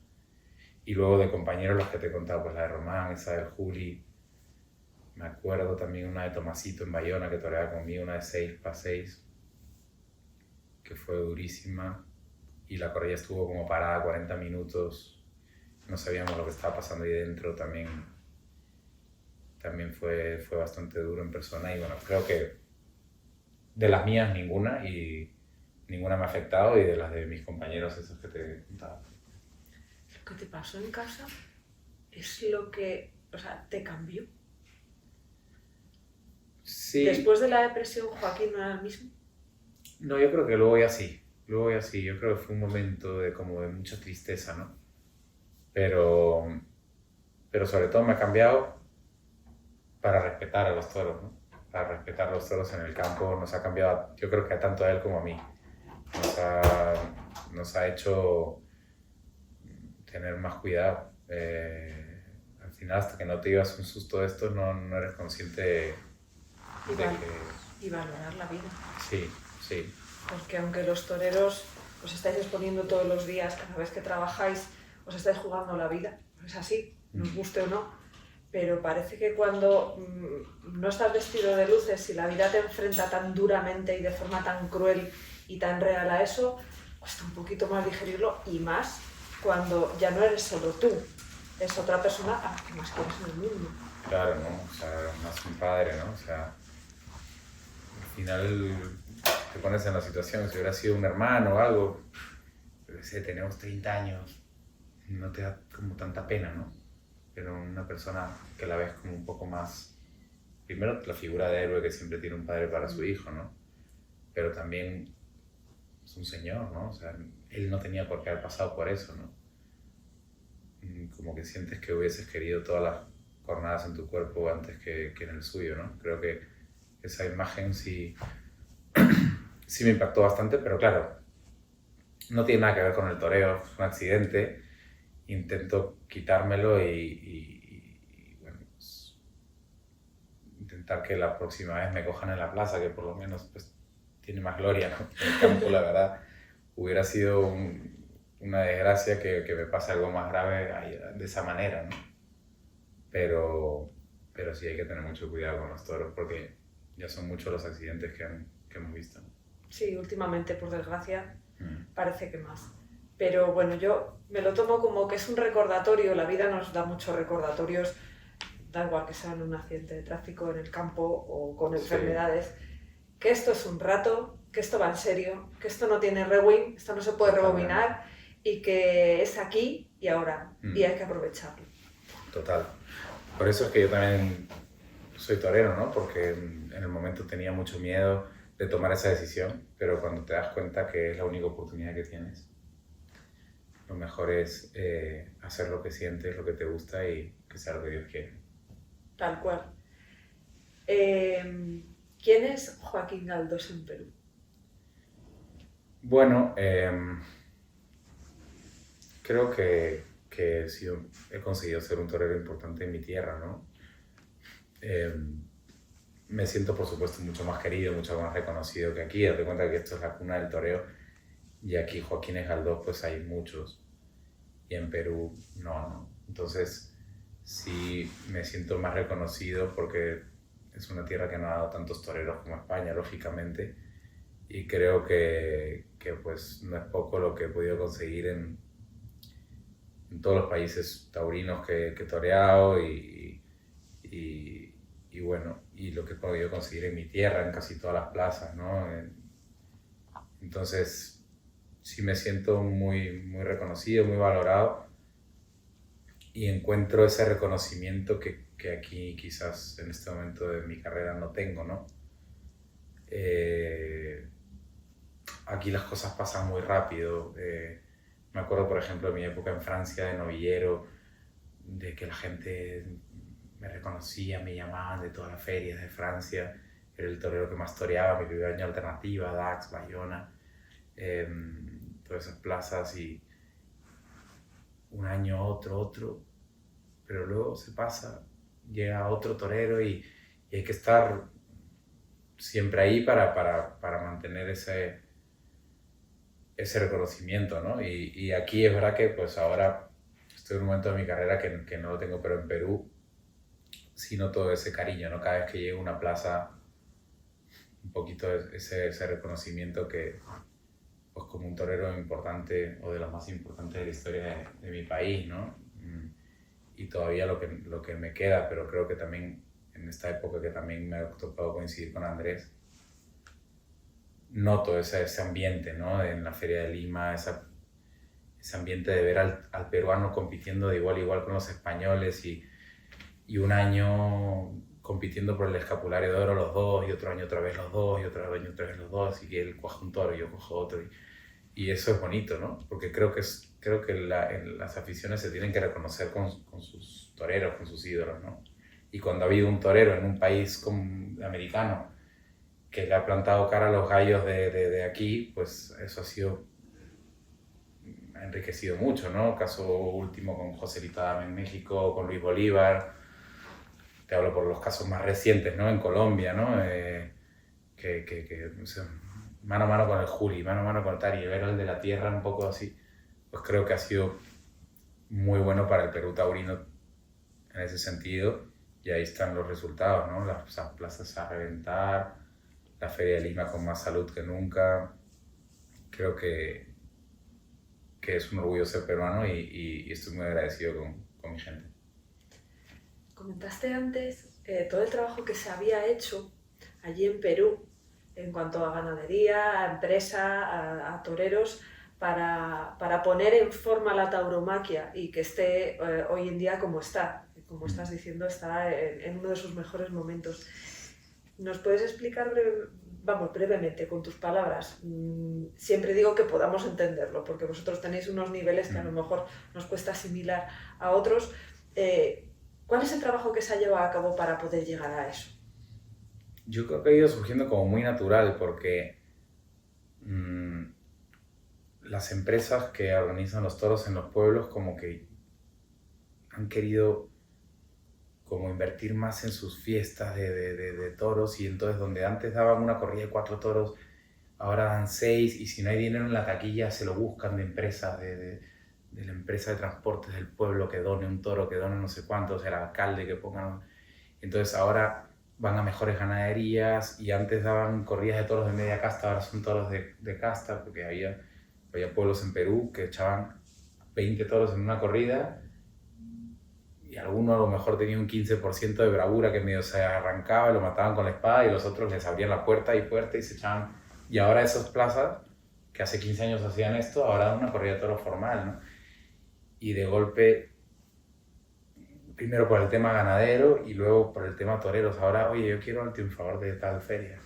Y luego de compañeros, los que te he contado, pues la de Román, esa de Juli. Me acuerdo también una de Tomasito en Bayona que toreaba conmigo, una de 6x6. Que fue durísima, y la corrida estuvo como parada 40 minutos, no sabíamos lo que estaba pasando ahí dentro. También fue bastante duro en persona, y bueno, creo que de las mías ninguna me ha afectado, y de las de mis compañeros, esos que te he contado. Lo que te pasó en casa es lo que, o sea, te cambió. Sí. Después de la depresión, Joaquín no era el mismo. No, yo creo que luego ya sí. Yo creo que fue un momento de mucha tristeza, ¿no? Pero sobre todo me ha cambiado para respetar a los toros, ¿no? Para respetar a los toros en el campo. Nos ha cambiado, yo creo que tanto a él como a mí. Nos ha hecho tener más cuidado. Al final, hasta que no te llevas un susto de esto, no eres consciente de y valorar la vida. Sí. Porque aunque los toreros os estáis exponiendo todos los días, cada vez que trabajáis, os estáis jugando la vida. Es así, nos guste o no. Pero parece que cuando no estás vestido de luces y la vida te enfrenta tan duramente y de forma tan cruel y tan real a eso, cuesta un poquito más digerirlo, y más cuando ya no eres solo tú, es otra persona a la que más quieres en el mundo. Claro, ¿no? O sea, más un padre, ¿no? O sea, al final te pones en la situación, si hubiera sido un hermano o algo, qué sé, tenemos 30 años, no te da como tanta pena, ¿no? Pero una persona que la ves como un poco más, primero la figura de héroe que siempre tiene un padre para su hijo, ¿no? Pero también es un señor, ¿no? O sea, él no tenía por qué haber pasado por eso, ¿no? Como que sientes que hubieses querido todas las cornadas en tu cuerpo antes que en el suyo, ¿no? Creo que esa imagen sí, sí me impactó bastante, pero claro, no tiene nada que ver con el toreo, es un accidente, intento quitármelo y bueno, pues, intentar que la próxima vez me cojan en la plaza, que por lo menos pues tiene más gloria, ¿no? En el campo, la verdad, hubiera sido una desgracia que me pase algo más grave ahí, de esa manera, ¿no? Pero sí hay que tener mucho cuidado con los toros porque ya son muchos los accidentes que hemos visto. Sí, últimamente, por desgracia, parece que más. Pero bueno, yo me lo tomo como que es un recordatorio, la vida nos da muchos recordatorios, da igual que sea en un accidente de tráfico, en el campo o con enfermedades, que esto es un rato, que esto va en serio, que esto no tiene rewind, esto no se puede rebobinar y que es aquí y ahora y hay que aprovecharlo. Total. Por eso es que yo también soy torero, ¿no? Porque en el momento tenía mucho miedo de tomar esa decisión, pero cuando te das cuenta que es la única oportunidad que tienes, lo mejor es hacer lo que sientes, lo que te gusta y que sea lo que Dios quiere. Tal cual. ¿Quién es Joaquín Galdós en Perú? Bueno, creo que he conseguido ser un torero importante en mi tierra, ¿no? Me siento, por supuesto, mucho más querido, mucho más reconocido que aquí. Date cuenta que esto es la cuna del toreo y aquí Joaquines Galdós pues hay muchos y en Perú no. Entonces sí me siento más reconocido porque es una tierra que no ha dado tantos toreros como España, lógicamente, y creo que pues no es poco lo que he podido conseguir en todos los países taurinos que he toreado y bueno, y lo que he podido conseguir en mi tierra, en casi todas las plazas, ¿no? Entonces, sí me siento muy reconocido, muy valorado y encuentro ese reconocimiento que aquí quizás en este momento de mi carrera no tengo, ¿no? Aquí las cosas pasan muy rápido. Me acuerdo, por ejemplo, de mi época en Francia, de novillero, de que la gente me reconocía, me llamaban de todas las ferias de Francia. Era el torero que más toreaba, mi primer año Alternativa, Dax, Bayona, todas esas plazas y un año otro, pero luego se pasa, llega otro torero y hay que estar siempre ahí para mantener ese reconocimiento, ¿no? Y aquí es verdad que pues ahora estoy en un momento de mi carrera que no lo tengo, pero en Perú sí noto ese cariño, ¿no? Cada vez que llego a una plaza, un poquito ese reconocimiento que, pues como un torero importante o de los más importantes de la historia de mi país, ¿no? Y todavía lo que me queda, pero creo que también en esta época que también me ha tocado coincidir con Andrés, noto ese ambiente, ¿no? En la Feria de Lima, ese ambiente de ver al peruano compitiendo de igual a igual con los españoles y un año compitiendo por el escapulario de oro los dos, y otro año otra vez los dos, y otro año otra vez los dos, y que él coja un toro y yo cojo otro. Y eso es bonito, ¿no? Porque creo que las aficiones se tienen que reconocer con sus toreros, con sus ídolos, ¿no? Y cuando ha habido un torero en un país americano que le ha plantado cara a los gallos de aquí, pues eso ha enriquecido mucho, ¿no? Caso último con José Adame en México, con Luis Bolívar. Te hablo por los casos más recientes, ¿no? En Colombia, ¿no? O sea, mano a mano con el Juli, mano a mano con el Tari, ver el de la tierra un poco así, pues creo que ha sido muy bueno para el Perú taurino en ese sentido, y ahí están los resultados, ¿no? Las plazas a reventar, la Feria de Lima con más salud que nunca. Creo que es un orgullo ser peruano y estoy muy agradecido con mi gente. Comentaste antes todo el trabajo que se había hecho allí en Perú en cuanto a ganadería, a empresa, a toreros, para poner en forma la tauromaquia y que esté hoy en día como está. Como estás diciendo, está en uno de sus mejores momentos. ¿Nos puedes explicar brevemente, con tus palabras? Siempre digo que podamos entenderlo, porque vosotros tenéis unos niveles que a lo mejor nos cuesta asimilar a otros. ¿Cuál es el trabajo que se ha llevado a cabo para poder llegar a eso? Yo creo que ha ido surgiendo como muy natural, porque las empresas que organizan los toros en los pueblos como que han querido como invertir más en sus fiestas de toros, y entonces donde antes daban una corrida de 4 toros, ahora dan 6, y si no hay dinero en la taquilla se lo buscan de empresas, de la empresa de transportes del pueblo que done un toro, que done no sé cuántos, el alcalde que pongan. Entonces ahora van a mejores ganaderías, y antes daban corridas de toros de media casta, ahora son toros de casta, porque había pueblos en Perú que echaban 20 toros en una corrida, y alguno a lo mejor tenía un 15% de bravura que medio se arrancaba y lo mataban con la espada, y los otros les abrían la puerta y fuerte y se echaban. Y ahora esas plazas, que hace 15 años hacían esto, ahora dan una corrida de toros formal, ¿no? Y de golpe, primero por el tema ganadero y luego por el tema toreros. Ahora, oye, yo quiero al triunfador de tal feria.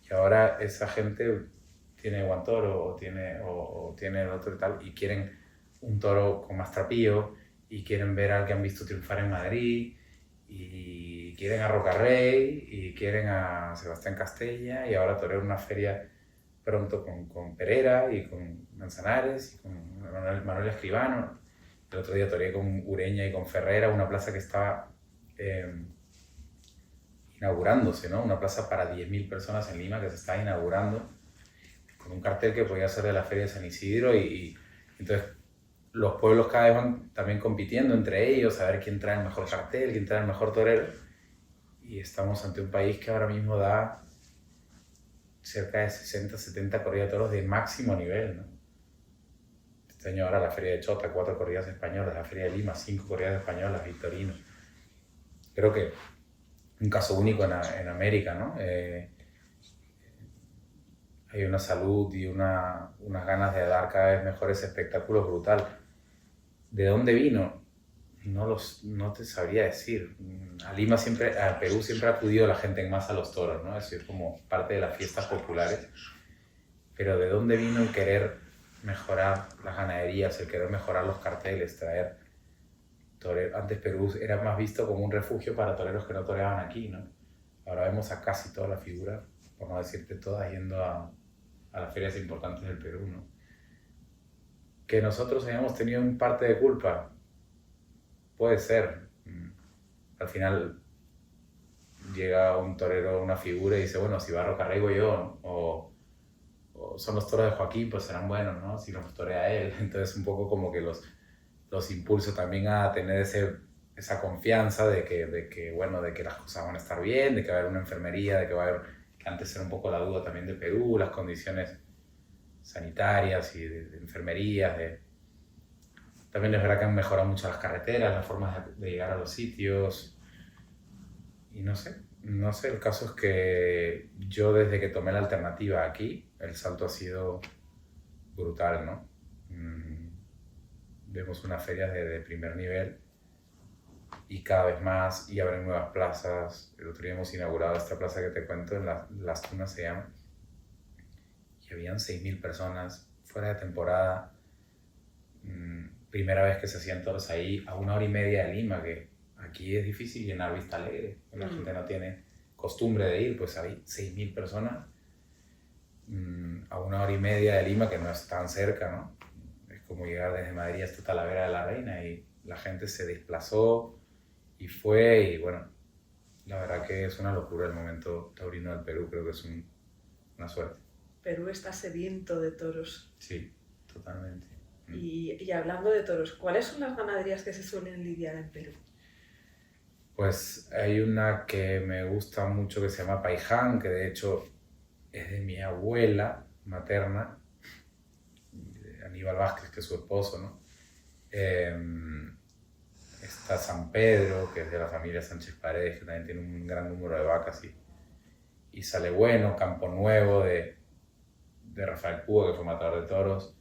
Y ahora esa gente tiene guantoro o tiene el otro y tal, y quieren un toro con más trapío, y quieren ver al que han visto triunfar en Madrid, y quieren a Rocarrey, y quieren a Sebastián Castella, y ahora toreo una feria pronto con Perera y con Manzanares y con Manuel Escribano. El otro día toreé con Ureña y con Ferrera, una plaza que estaba inaugurándose, ¿no? Una plaza para 10.000 personas en Lima que se está inaugurando, con un cartel que podía ser de la Feria de San Isidro, y entonces los pueblos cada vez van también compitiendo entre ellos a ver quién trae el mejor cartel, quién trae el mejor torero, y estamos ante un país que ahora mismo da cerca de 60, 70 corridas de toros de máximo nivel, ¿no? Este año ahora la Feria de Chota, 4 corridas españolas, la Feria de Lima, 5 corridas españolas, victorinos. Creo que un caso único en América, ¿no? Hay una salud y unas ganas de dar cada vez mejores espectáculos brutal. ¿De dónde vino? No te sabría decir. A Perú siempre ha acudido la gente en masa a los toros, ¿no? Es decir, como parte de las fiestas populares. Pero ¿de dónde vino el querer mejorar las ganaderías, el querer mejorar los carteles, traer toreros? Antes Perú era más visto como un refugio para toreros que no toreaban aquí, ¿no? Ahora vemos a casi todas las figuras, por no decirte todas, yendo a las ferias importantes del Perú, ¿no? Que nosotros hayamos tenido un parte de culpa, puede ser. Al final llega un torero, una figura, y dice, bueno, si va a Rocarrey voy yo, ¿no? O son los toros de Joaquín, pues serán buenos, ¿no? Si los torea él. Entonces un poco como que los impulso también a tener esa confianza de que las cosas van a estar bien, de que va a haber una enfermería, de que va a haber, que antes era un poco la duda también de Perú, las condiciones sanitarias y de enfermerías. También es verdad que han mejorado mucho las carreteras, las formas de llegar a los sitios. Y no sé, el caso es que yo desde que tomé la alternativa aquí, el salto ha sido brutal, ¿no? Vemos unas ferias de primer nivel y cada vez más, y abren nuevas plazas. El otro día hemos inaugurado esta plaza que te cuento, en Las Tunas se llama, y habían 6.000 personas fuera de temporada. Primera vez que se hacían toros ahí, a 1 hora y media de Lima, que aquí es difícil llenar Vista Alegre, la gente no tiene costumbre de ir, pues hay 6.000 personas a 1 hora y media de Lima, que no es tan cerca, ¿no? Es como llegar desde Madrid hasta Talavera de la Reina, y la gente se desplazó y fue, y bueno, la verdad que es una locura el momento taurino del Perú, creo que es una suerte. Perú está sediento de toros. Sí, totalmente. Y hablando de toros, ¿cuáles son las ganaderías que se suelen lidiar en Perú? Pues hay una que me gusta mucho que se llama Paiján, que de hecho es de mi abuela materna, Aníbal Vázquez, que es su esposo, ¿no? Está San Pedro, que es de la familia Sánchez Paredes, que también tiene un gran número de vacas, y sale bueno. Campo Nuevo de Rafael Cuba, que fue matador de toros.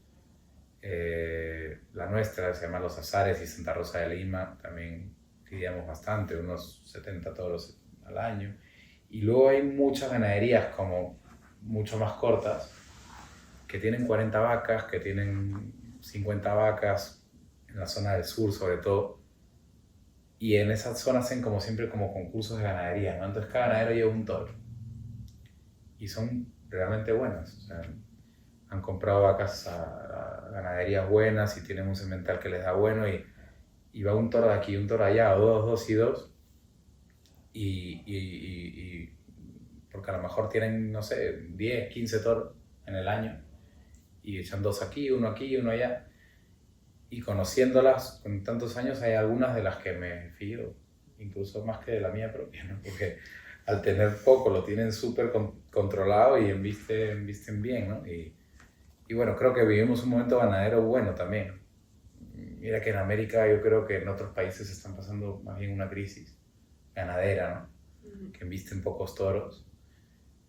La nuestra se llama Los Azares y Santa Rosa de Lima, también lidiamos bastante, unos 70 toros al año. Y luego hay muchas ganaderías como mucho más cortas, que tienen 40 vacas, que tienen 50 vacas, en la zona del sur sobre todo, y en esas zonas hacen como siempre como concursos de ganadería, ¿no? Entonces cada ganadero lleva un toro, y son realmente buenas, o sea, han comprado vacas a ganaderías buenas y tienen un semental que les da bueno, y va un toro de aquí, un toro allá, o dos, dos y dos, y porque a lo mejor tienen, no sé, 10, 15 toros en el año, y echan dos aquí, uno allá. Y conociéndolas con tantos años, hay algunas de las que me fío, incluso más que de la mía propia, ¿no? Porque al tener poco lo tienen súper controlado y embisten bien, ¿no? Y bueno, creo que vivimos un momento ganadero bueno también. Mira que en América yo creo que en otros países están pasando más bien una crisis ganadera, ¿no? Que embisten pocos toros.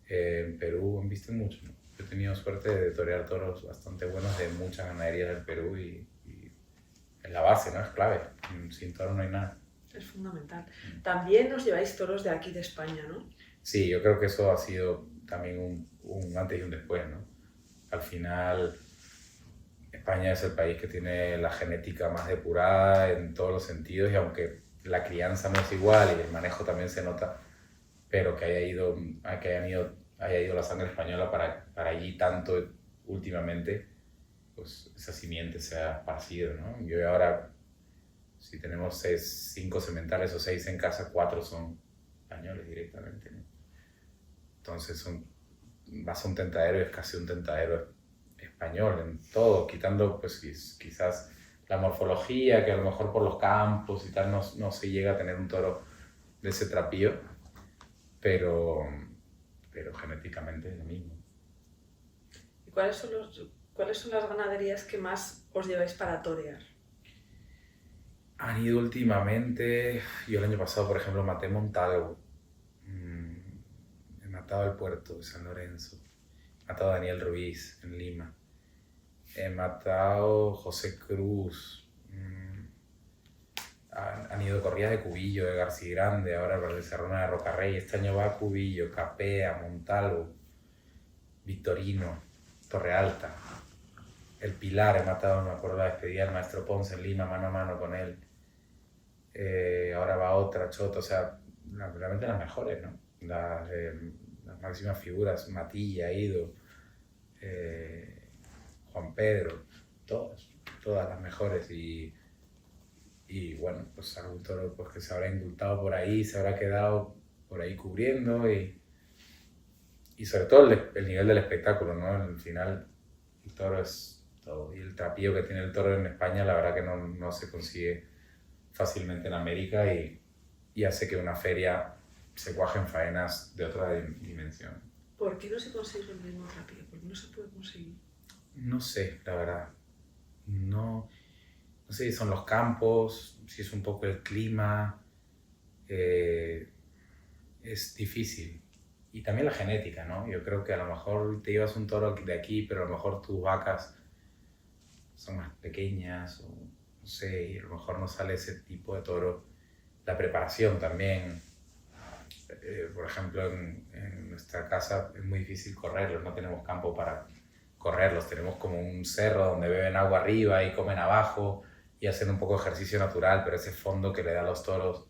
En Perú embisten mucho, ¿no? Yo he tenido suerte de torear toros bastante buenos de muchas ganaderías del Perú y es la base, ¿no? Es clave. Sin toro no hay nada. Es fundamental. También os lleváis toros de aquí de España, ¿no? Sí, yo creo que eso ha sido también un antes y un después, ¿no? Al final, España es el país que tiene la genética más depurada en todos los sentidos, y aunque la crianza no es igual y el manejo también se nota, pero que haya ido la sangre española para allí tanto últimamente, pues esa simiente se ha esparcido, ¿no? Yo ahora, si tenemos 5 sementales o 6 en casa, 4 son españoles directamente, ¿no? Entonces vas a un tentadero y es casi un tentadero español en todo, quitando pues quizás la morfología, que a lo mejor por los campos y tal no se llega a tener un toro de ese trapío, pero genéticamente es lo mismo. ¿Y cuáles son las ganaderías que más os lleváis para torear? Han ido últimamente, yo el año pasado por ejemplo maté Montalvo, he matado el Puerto de San Lorenzo, he matado a Daniel Ruiz en Lima, he matado José Cruz, han ido corridas de Cubillo, de García Grande, ahora para el Serrona de Rocarrey, este año va a Cubillo, Capea, Montalvo, Victorino, Torre Alta, El Pilar, he matado, me acuerdo la despedida del maestro Ponce en Lima, mano a mano con él. Ahora va otra, Choto, o sea, realmente las mejores, ¿no? Las máximas figuras, Matilla, Ido, Juan Pedro, todas las mejores, y bueno, pues algún toro pues, que se habrá indultado por ahí, se habrá quedado por ahí cubriendo, y sobre todo el nivel del espectáculo, ¿no? Al final el toro es todo, y el trapío que tiene el toro en España la verdad que no se consigue fácilmente en América, y hace que una feria se cuaje en faenas de otra dimensión. ¿Por qué no se consigue el mismo trapío? ¿Por qué no se puede conseguir? No sé, la verdad. No sé si son los campos, si es un poco el clima. Es difícil. Y también la genética, ¿no? Yo creo que a lo mejor te llevas un toro de aquí, pero a lo mejor tus vacas son más pequeñas, o no sé, y a lo mejor no sale ese tipo de toro. La preparación también. Por ejemplo, en nuestra casa es muy difícil correrlos, no tenemos campo para correrlos, tenemos como un cerro donde beben agua arriba y comen abajo y hacen un poco de ejercicio natural, pero ese fondo que le da a los toros,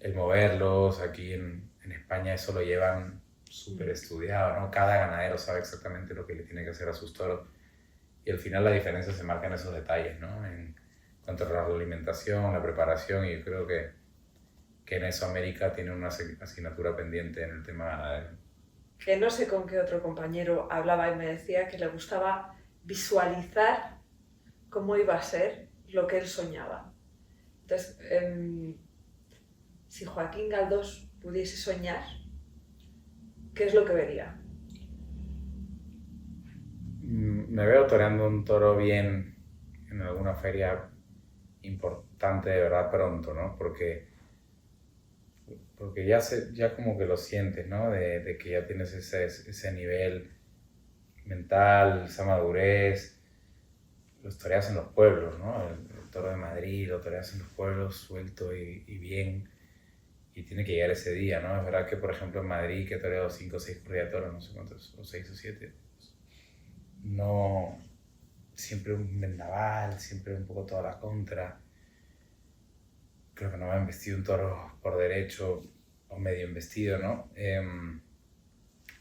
el moverlos, aquí en España eso lo llevan súper estudiado, ¿no? Cada ganadero sabe exactamente lo que le tiene que hacer a sus toros, y al final la diferencia se marca en esos detalles, ¿no? En cuanto a la alimentación, la preparación, y yo creo que en eso América tiene una asignatura pendiente en el tema ganadero. Que no sé con qué otro compañero hablaba y me decía que le gustaba visualizar cómo iba a ser lo que él soñaba. Entonces, si Joaquín Galdós pudiese soñar, ¿qué es lo que vería? Me veo toreando un toro bien en alguna feria importante de verdad pronto, ¿no? Porque ya como que lo sientes, ¿no? De que ya tienes ese nivel mental, esa madurez, los toreas en los pueblos, ¿no? El toro de Madrid lo toreas en los pueblos suelto y bien, y tiene que llegar ese día, ¿no? Es verdad que, por ejemplo, en Madrid, que he toreado 5 o 6 corridas de toros, no sé cuántos, o 6 o 7, no, siempre un vendaval, siempre un poco toda la contra. Creo que no me han vestido un toro por derecho o medio embestido, ¿no?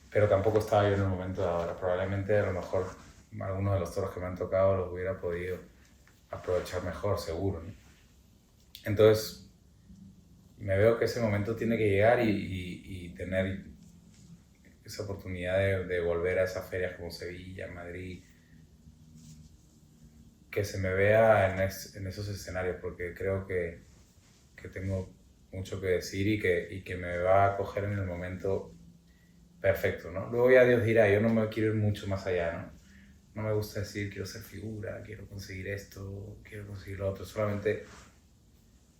Pero tampoco estaba yo en el momento de ahora. Probablemente a lo mejor algunos de los toros que me han tocado los hubiera podido aprovechar mejor, seguro, ¿no? Entonces me veo que ese momento tiene que llegar y tener esa oportunidad de volver a esas ferias como Sevilla, Madrid, que se me vea en esos escenarios, porque creo que tengo mucho que decir y que me va a coger en el momento perfecto, ¿no? Luego ya Dios dirá, yo no me quiero ir mucho más allá, ¿no? No me gusta decir quiero ser figura, quiero conseguir esto, quiero conseguir lo otro, solamente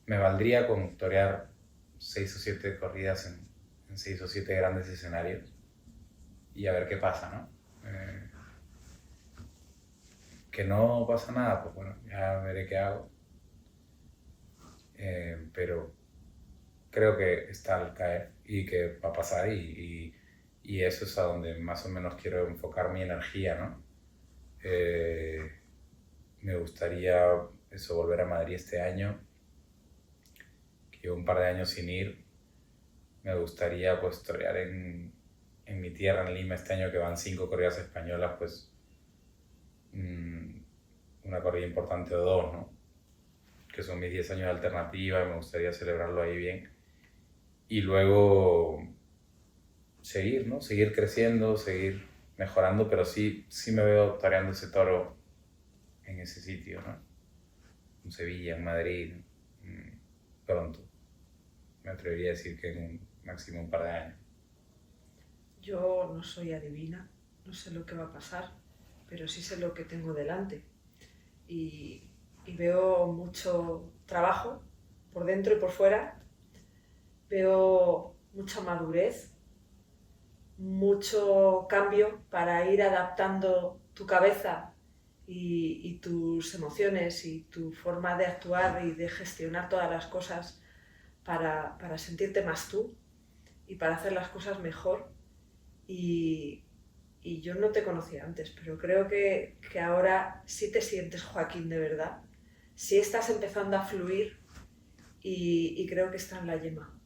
me valdría con torear 6 o 7 corridas en 6 o 7 grandes escenarios y a ver qué pasa, ¿no? Que no pasa nada, pues bueno, ya veré qué hago. Pero creo que está al caer y que va a pasar y eso es a donde más o menos quiero enfocar mi energía, ¿no? Me gustaría eso, volver a Madrid este año, que llevo un par de años sin ir. Me gustaría pues torear en mi tierra, en Lima, este año que van 5 corridas españolas, pues una corrida importante o 2, ¿no? Que son mis 10 años de alternativa, y me gustaría celebrarlo ahí bien. Y luego seguir, ¿no? Seguir creciendo, seguir mejorando, pero sí me veo toreando ese toro en ese sitio, ¿no? En Sevilla, en Madrid, pronto. Me atrevería a decir que en un máximo un par de años. Yo no soy adivina, no sé lo que va a pasar, pero sí sé lo que tengo delante. Y veo mucho trabajo por dentro y por fuera, veo mucha madurez, mucho cambio para ir adaptando tu cabeza y tus emociones y tu forma de actuar y de gestionar todas las cosas para sentirte más tú y para hacer las cosas mejor. Y yo no te conocía antes, pero creo que ahora sí te sientes Joaquín de verdad, sí estás empezando a fluir y creo que está en la yema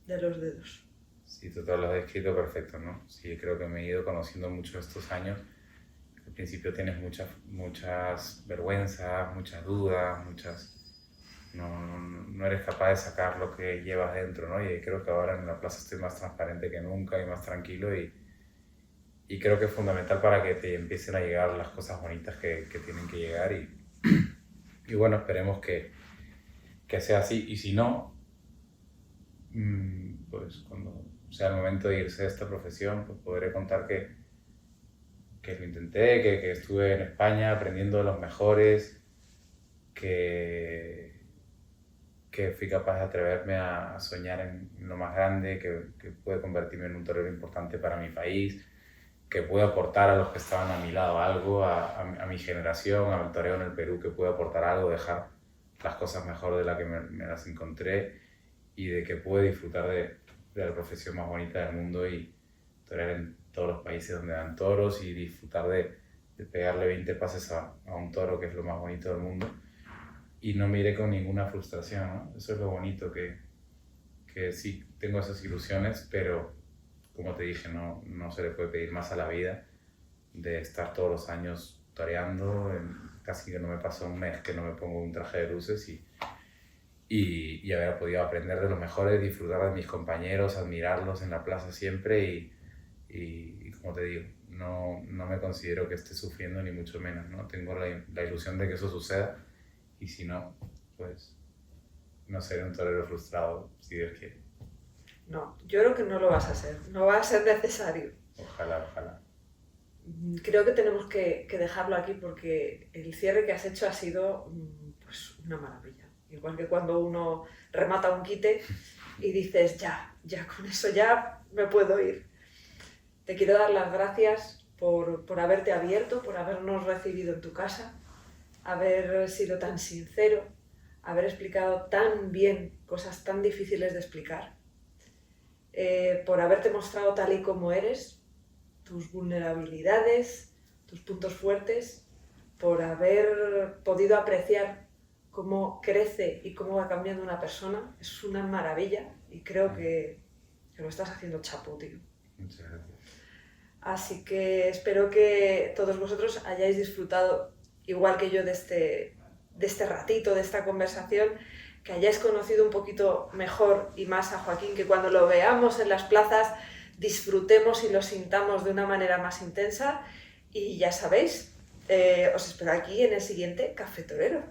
de los dedos. Sí, tú te lo has descrito perfecto, ¿no? Sí, creo que me he ido conociendo mucho estos años. Al principio tienes muchas vergüenzas, muchas dudas, no eres capaz de sacar lo que llevas dentro, ¿no? Y creo que ahora en la plaza estoy más transparente que nunca y más tranquilo y creo que es fundamental para que te empiecen a llegar las cosas bonitas que tienen que llegar y bueno, esperemos que sea así y si no, pues cuando sea el momento de irse de esta profesión, pues podré contar que lo intenté, que estuve en España aprendiendo de los mejores, que fui capaz de atreverme a soñar en lo más grande, que pude convertirme en un torero importante para mi país, que pude aportar a los que estaban a mi lado algo, a mi generación, al toreo en el Perú, que pude aportar algo, dejar las cosas mejor de las que me las encontré y de que pude disfrutar de la profesión más bonita del mundo y torear en todos los países donde dan toros y disfrutar de pegarle 20 pases a un toro, que es lo más bonito del mundo. Y no me iré con ninguna frustración, ¿no? Eso es lo bonito, que sí tengo esas ilusiones, pero como te dije, no se le puede pedir más a la vida de estar todos los años toreando, casi que no me pasa un mes que no me pongo un traje de luces y haber podido aprender de los mejores, disfrutar de mis compañeros, admirarlos en la plaza siempre y como te digo, no me considero que esté sufriendo ni mucho menos, ¿no? Tengo la ilusión de que eso suceda y si no, pues no seré un torero frustrado, si Dios quiere. No, yo creo que no lo vas a ser, no va a ser necesario. Ojalá, ojalá. Creo que tenemos que dejarlo aquí porque el cierre que has hecho ha sido pues una maravilla. Igual que cuando uno remata un quite y dices, ya con eso ya me puedo ir. Te quiero dar las gracias por haberte abierto, por habernos recibido en tu casa haber sido tan sincero, haber explicado tan bien cosas tan difíciles de explicar, por haberte mostrado tal y como eres, tus vulnerabilidades, tus puntos fuertes, por haber podido apreciar cómo crece y cómo va cambiando una persona. Es una maravilla y creo que lo estás haciendo chapo, tío. Muchas gracias. Así que espero que todos vosotros hayáis disfrutado, igual que yo, de este ratito, de esta conversación, que hayáis conocido un poquito mejor y más a Joaquín, que cuando lo veamos en las plazas disfrutemos y lo sintamos de una manera más intensa. Y ya sabéis, os espero aquí en el siguiente Café Torero.